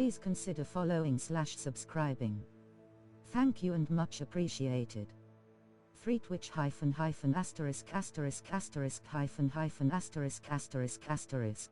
Please consider following/subscribing. Thank you and much appreciated. 3 Twitch *****************************.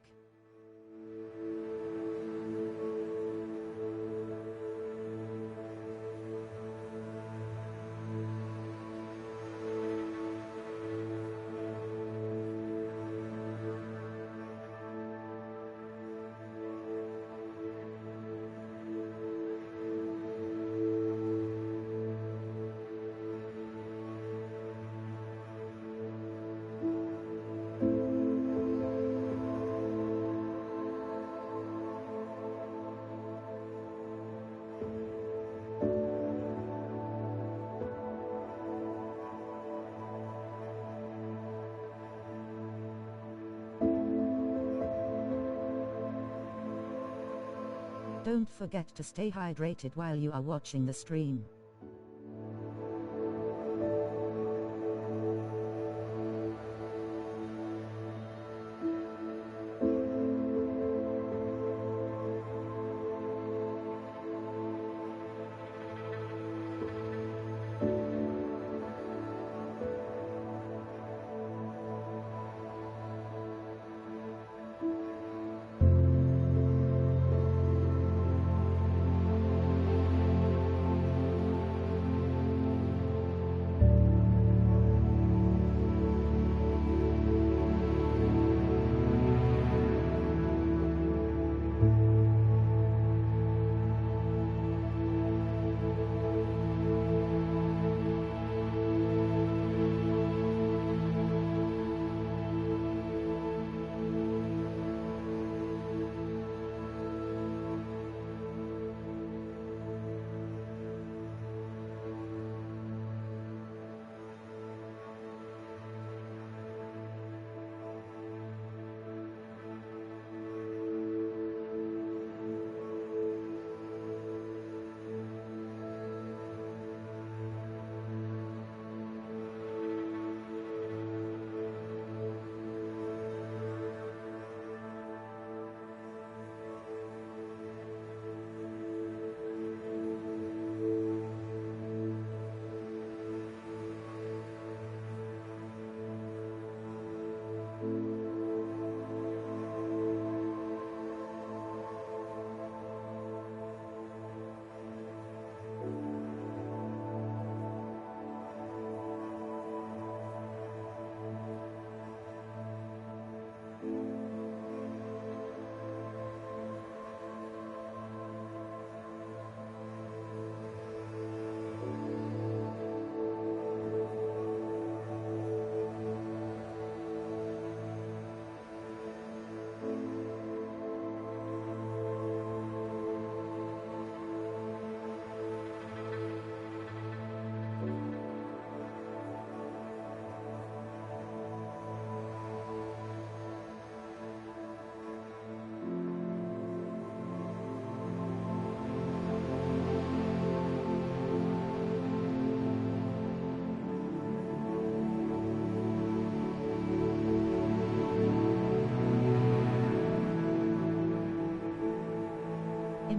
Don't forget to stay hydrated while you are watching the stream.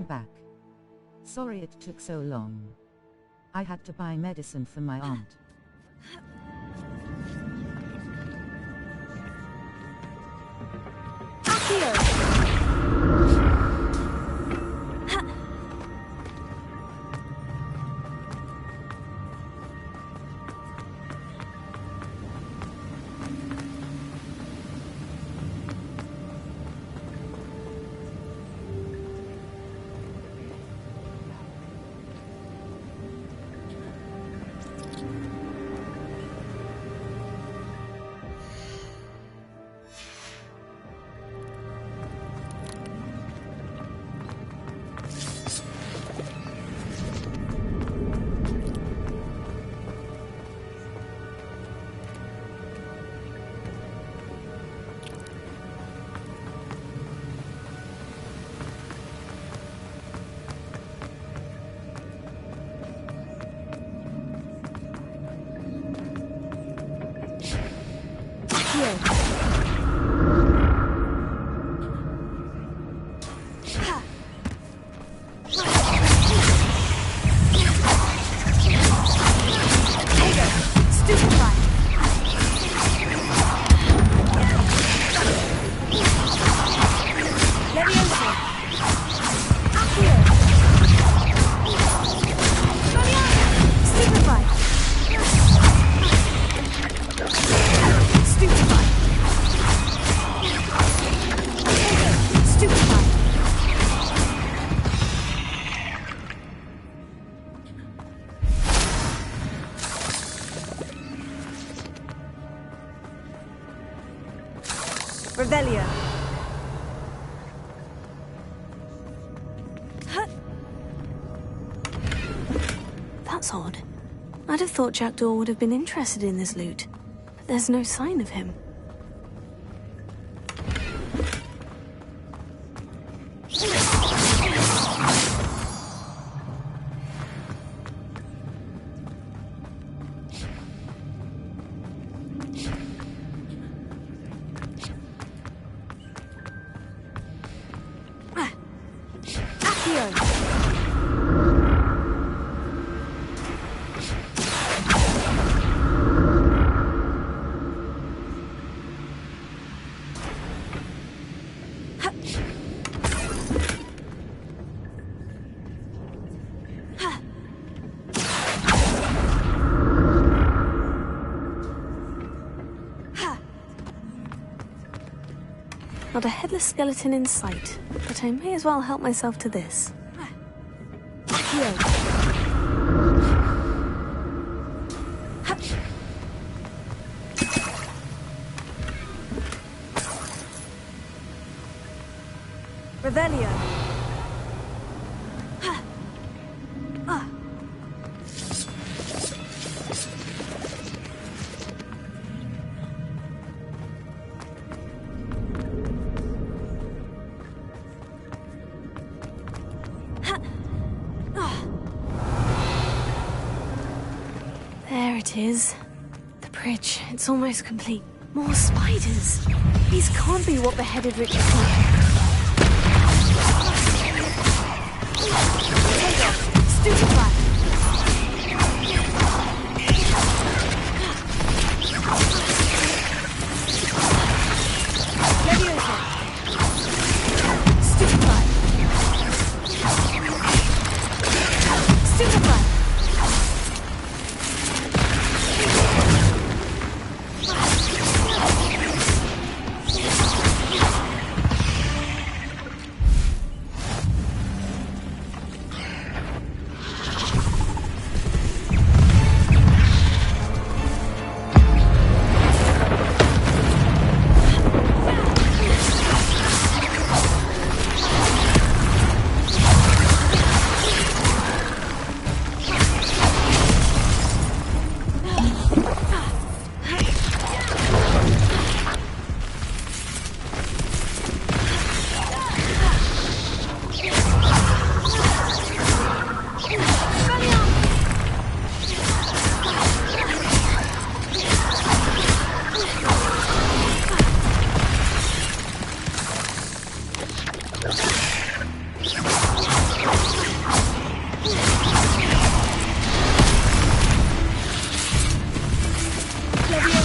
Back. Sorry it took so long. I had to buy medicine for my aunt. Revelio. That's odd. I'd have thought Jackdaw would have been interested in this loot, but there's no sign of him. Not a headless skeleton in sight, but I may as well help myself to this. Revelio. There it is. The bridge. It's almost complete. More spiders. These can't be what beheaded Richard thought. Stupefy. Leviosa.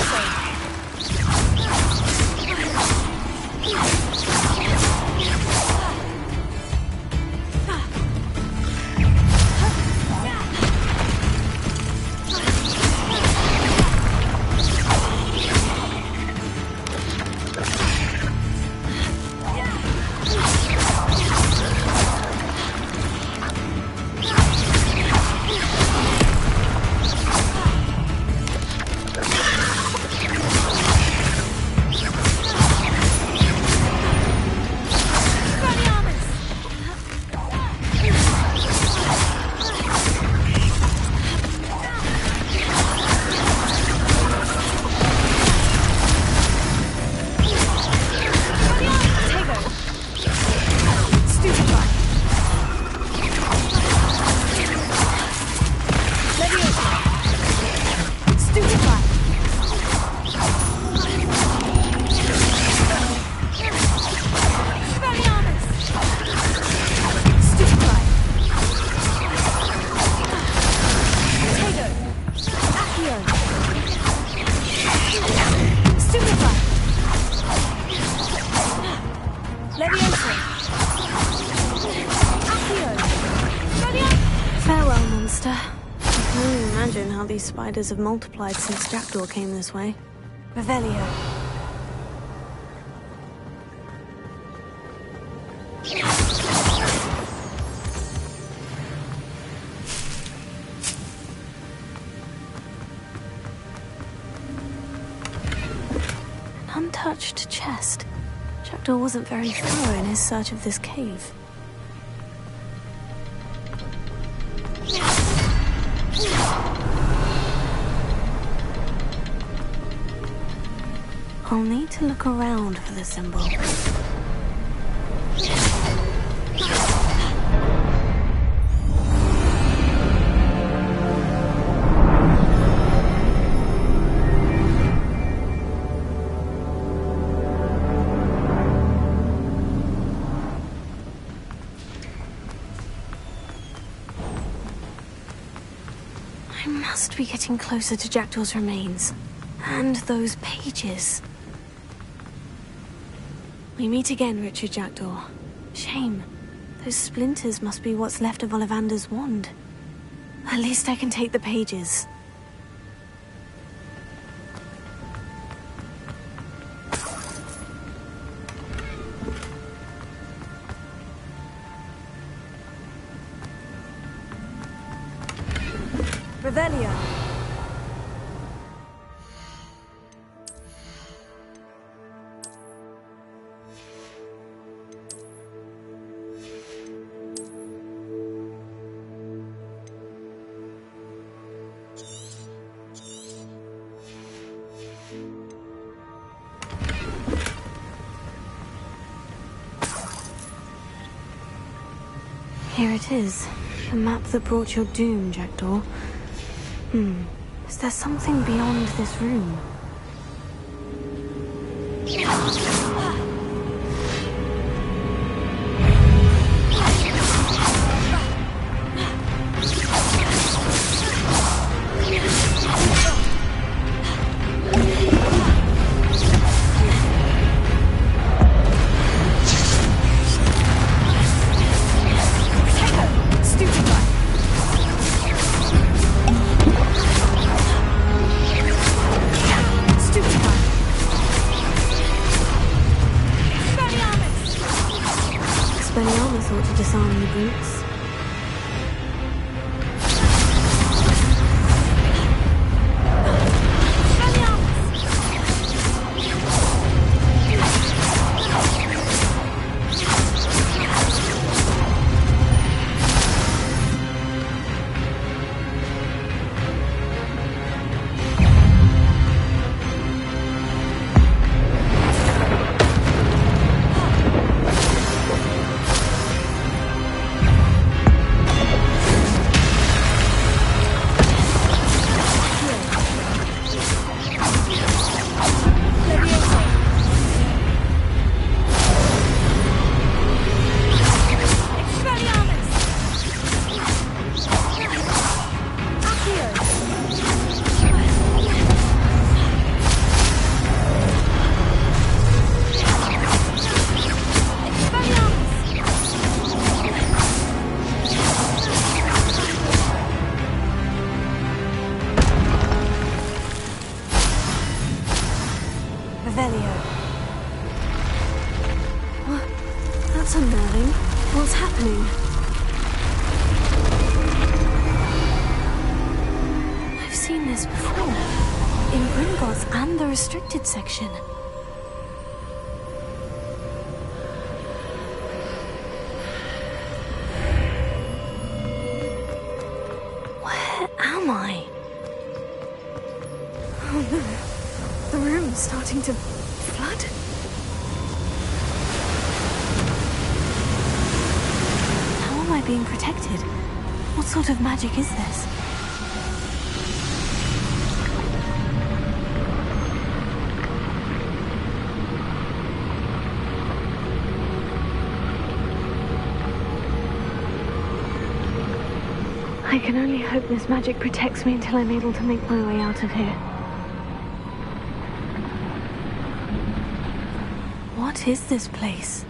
Stupefy. Stupefy. Farewell, monster. I can only imagine how these spiders have multiplied since Jackdaw came this way. Revelio. An untouched chest. Jackdaw wasn't very thorough in his search of this cave. I'll need to look around for the symbol. I must be getting closer to Jackdaw's remains. And those pages. We meet again, Richard Jackdaw. Shame. Those splinters must be what's left of Ollivander's wand. At least I can take the pages. Revelio. Here it is. The map that brought your doom, Jackdaw. Is there something beyond this room? Thought to disarm the brutes. That's unnerving. What's happening? I've seen this before. In Gringotts and the restricted section. Where am I? Oh no. The room's starting to flood. How am I being protected? What sort of magic is this? I can only hope this magic protects me until I'm able to make my way out of here. What is this place?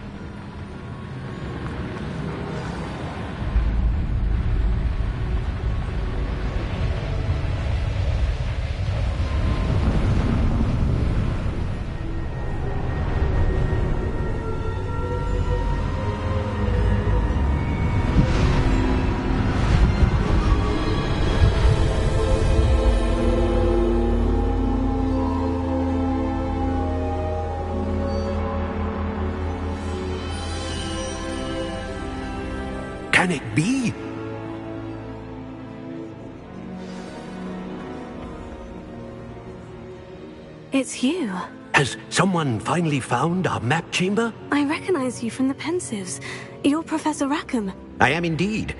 Can it be? It's you. Has someone finally found our map chamber? I recognize you from the Pensives. You're Professor Rackham. I am indeed.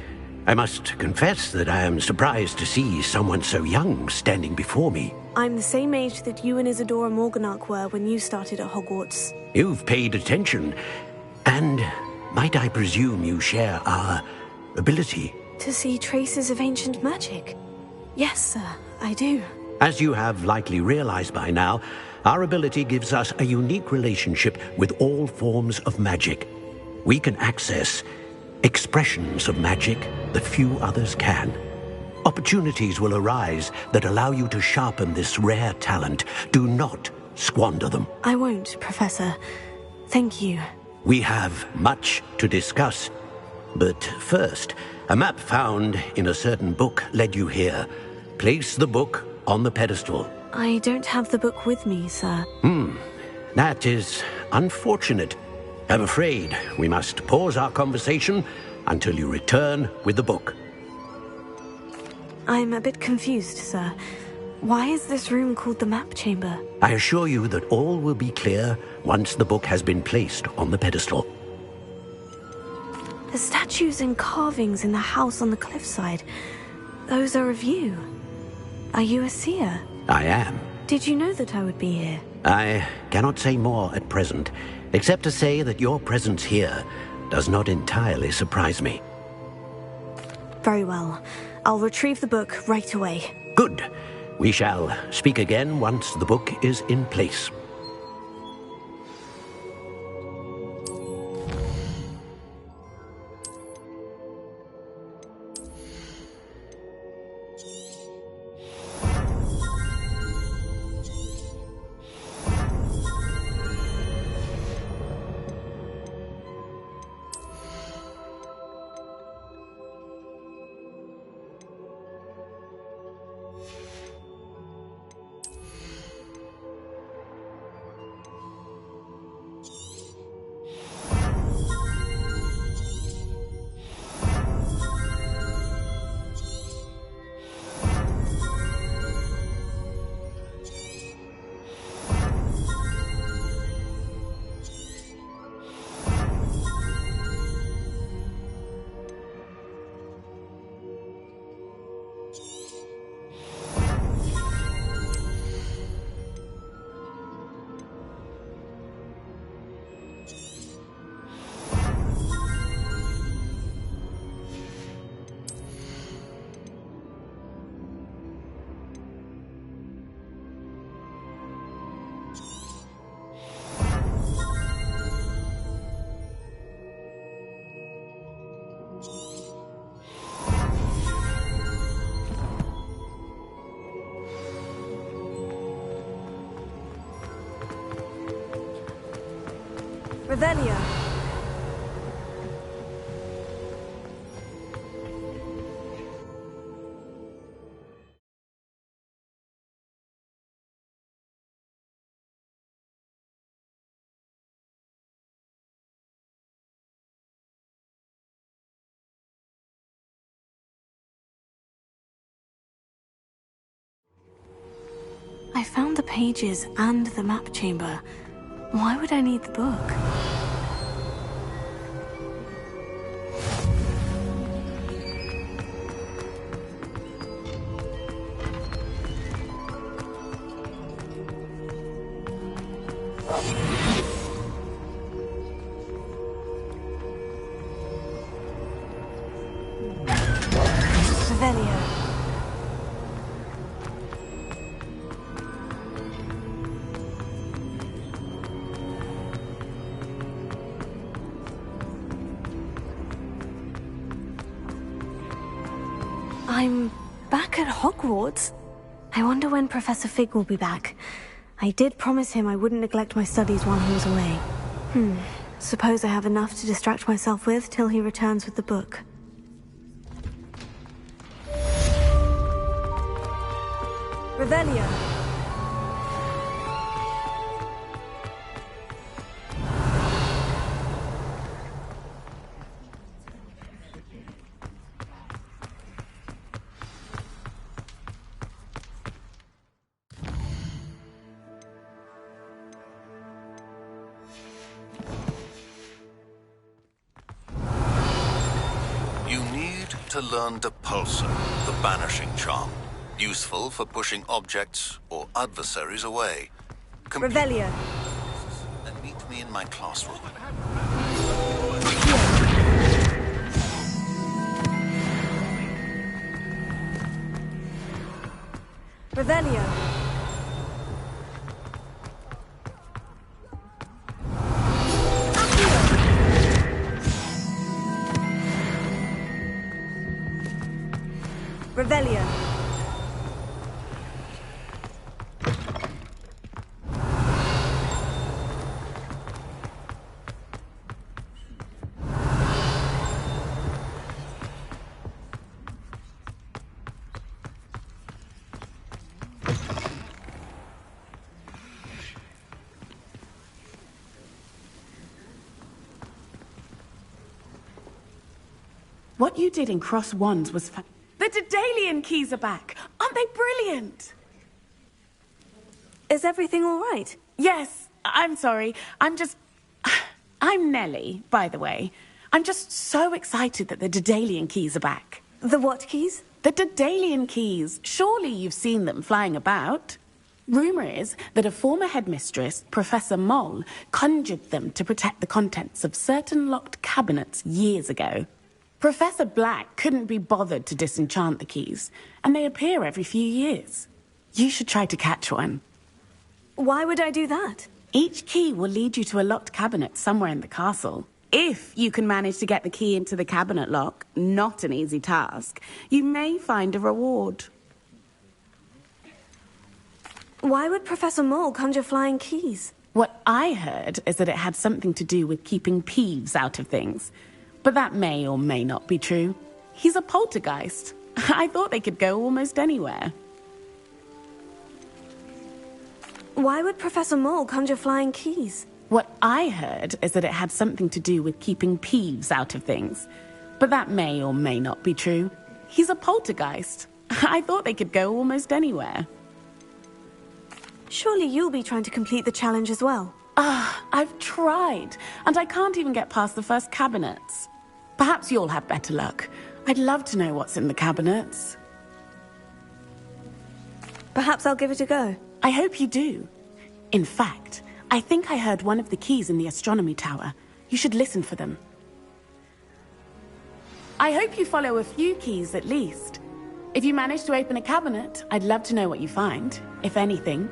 I must confess that I am surprised to see someone so young standing before me. I'm the same age that you and Isadora Morganach were when you started at Hogwarts. You've paid attention. And might I presume you share our ability? To see traces of ancient magic? Yes, sir, I do. As you have likely realized by now, our ability gives us a unique relationship with all forms of magic. We can access expressions of magic that few others can. Opportunities will arise that allow you to sharpen this rare talent. Do not squander them. I won't, Professor. Thank you. We have much to discuss. But first, a map found in a certain book led you here. Place the book on the pedestal. I don't have the book with me, sir. That is unfortunate. I'm afraid we must pause our conversation until you return with the book. I'm a bit confused, sir. Why is this room called the map chamber? I assure you that all will be clear once the book has been placed on the pedestal. The statues and carvings in the house on the cliffside, those are of you. Are you a seer? I am. Did you know that I would be here? I cannot say more at present, except to say that your presence here does not entirely surprise me. Very well. I'll retrieve the book right away. Good. We shall speak again once the book is in place. Revelio. I found the pages and the map chamber. Why would I need the book? Revelio. I'm back at Hogwarts. I wonder when Professor Fig will be back. I did promise him I wouldn't neglect my studies while he was away. Suppose I have enough to distract myself with till he returns with the book. Revelio. to learn Depulsor, the banishing charm. Useful for pushing objects or adversaries away. Revelio. And meet me in my classroom. Revelio. Revelio. What you did in Cross Wands was The Daedalian keys are back! Aren't they brilliant? Is everything all right? Yes, I'm sorry. I'm Nellie, by the way. I'm just so excited that the Daedalian keys are back. The what keys? The Daedalian keys. Surely you've seen them flying about. Rumour is that a former headmistress, Professor Moll, conjured them to protect the contents of certain locked cabinets years ago. Professor Black couldn't be bothered to disenchant the keys, and they appear every few years. You should try to catch one. Why would I do that? Each key will lead you to a locked cabinet somewhere in the castle. If you can manage to get the key into the cabinet lock, not an easy task, you may find a reward. Why would Professor Moll conjure flying keys? What I heard is that it had something to do with keeping Peeves out of things. But that may or may not be true. He's a poltergeist. I thought they could go almost anywhere. Why would Professor Moll conjure flying keys? What I heard is that it had something to do with keeping Peeves out of things. But that may or may not be true. He's a poltergeist. I thought they could go almost anywhere. Surely you'll be trying to complete the challenge as well. I've tried, and I can't even get past the first cabinets. Perhaps you'll have better luck. I'd love to know what's in the cabinets. Perhaps I'll give it a go. I hope you do. In fact, I think I heard one of the keys in the astronomy tower. You should listen for them. I hope you follow a few keys at least. If you manage to open a cabinet, I'd love to know what you find, if anything.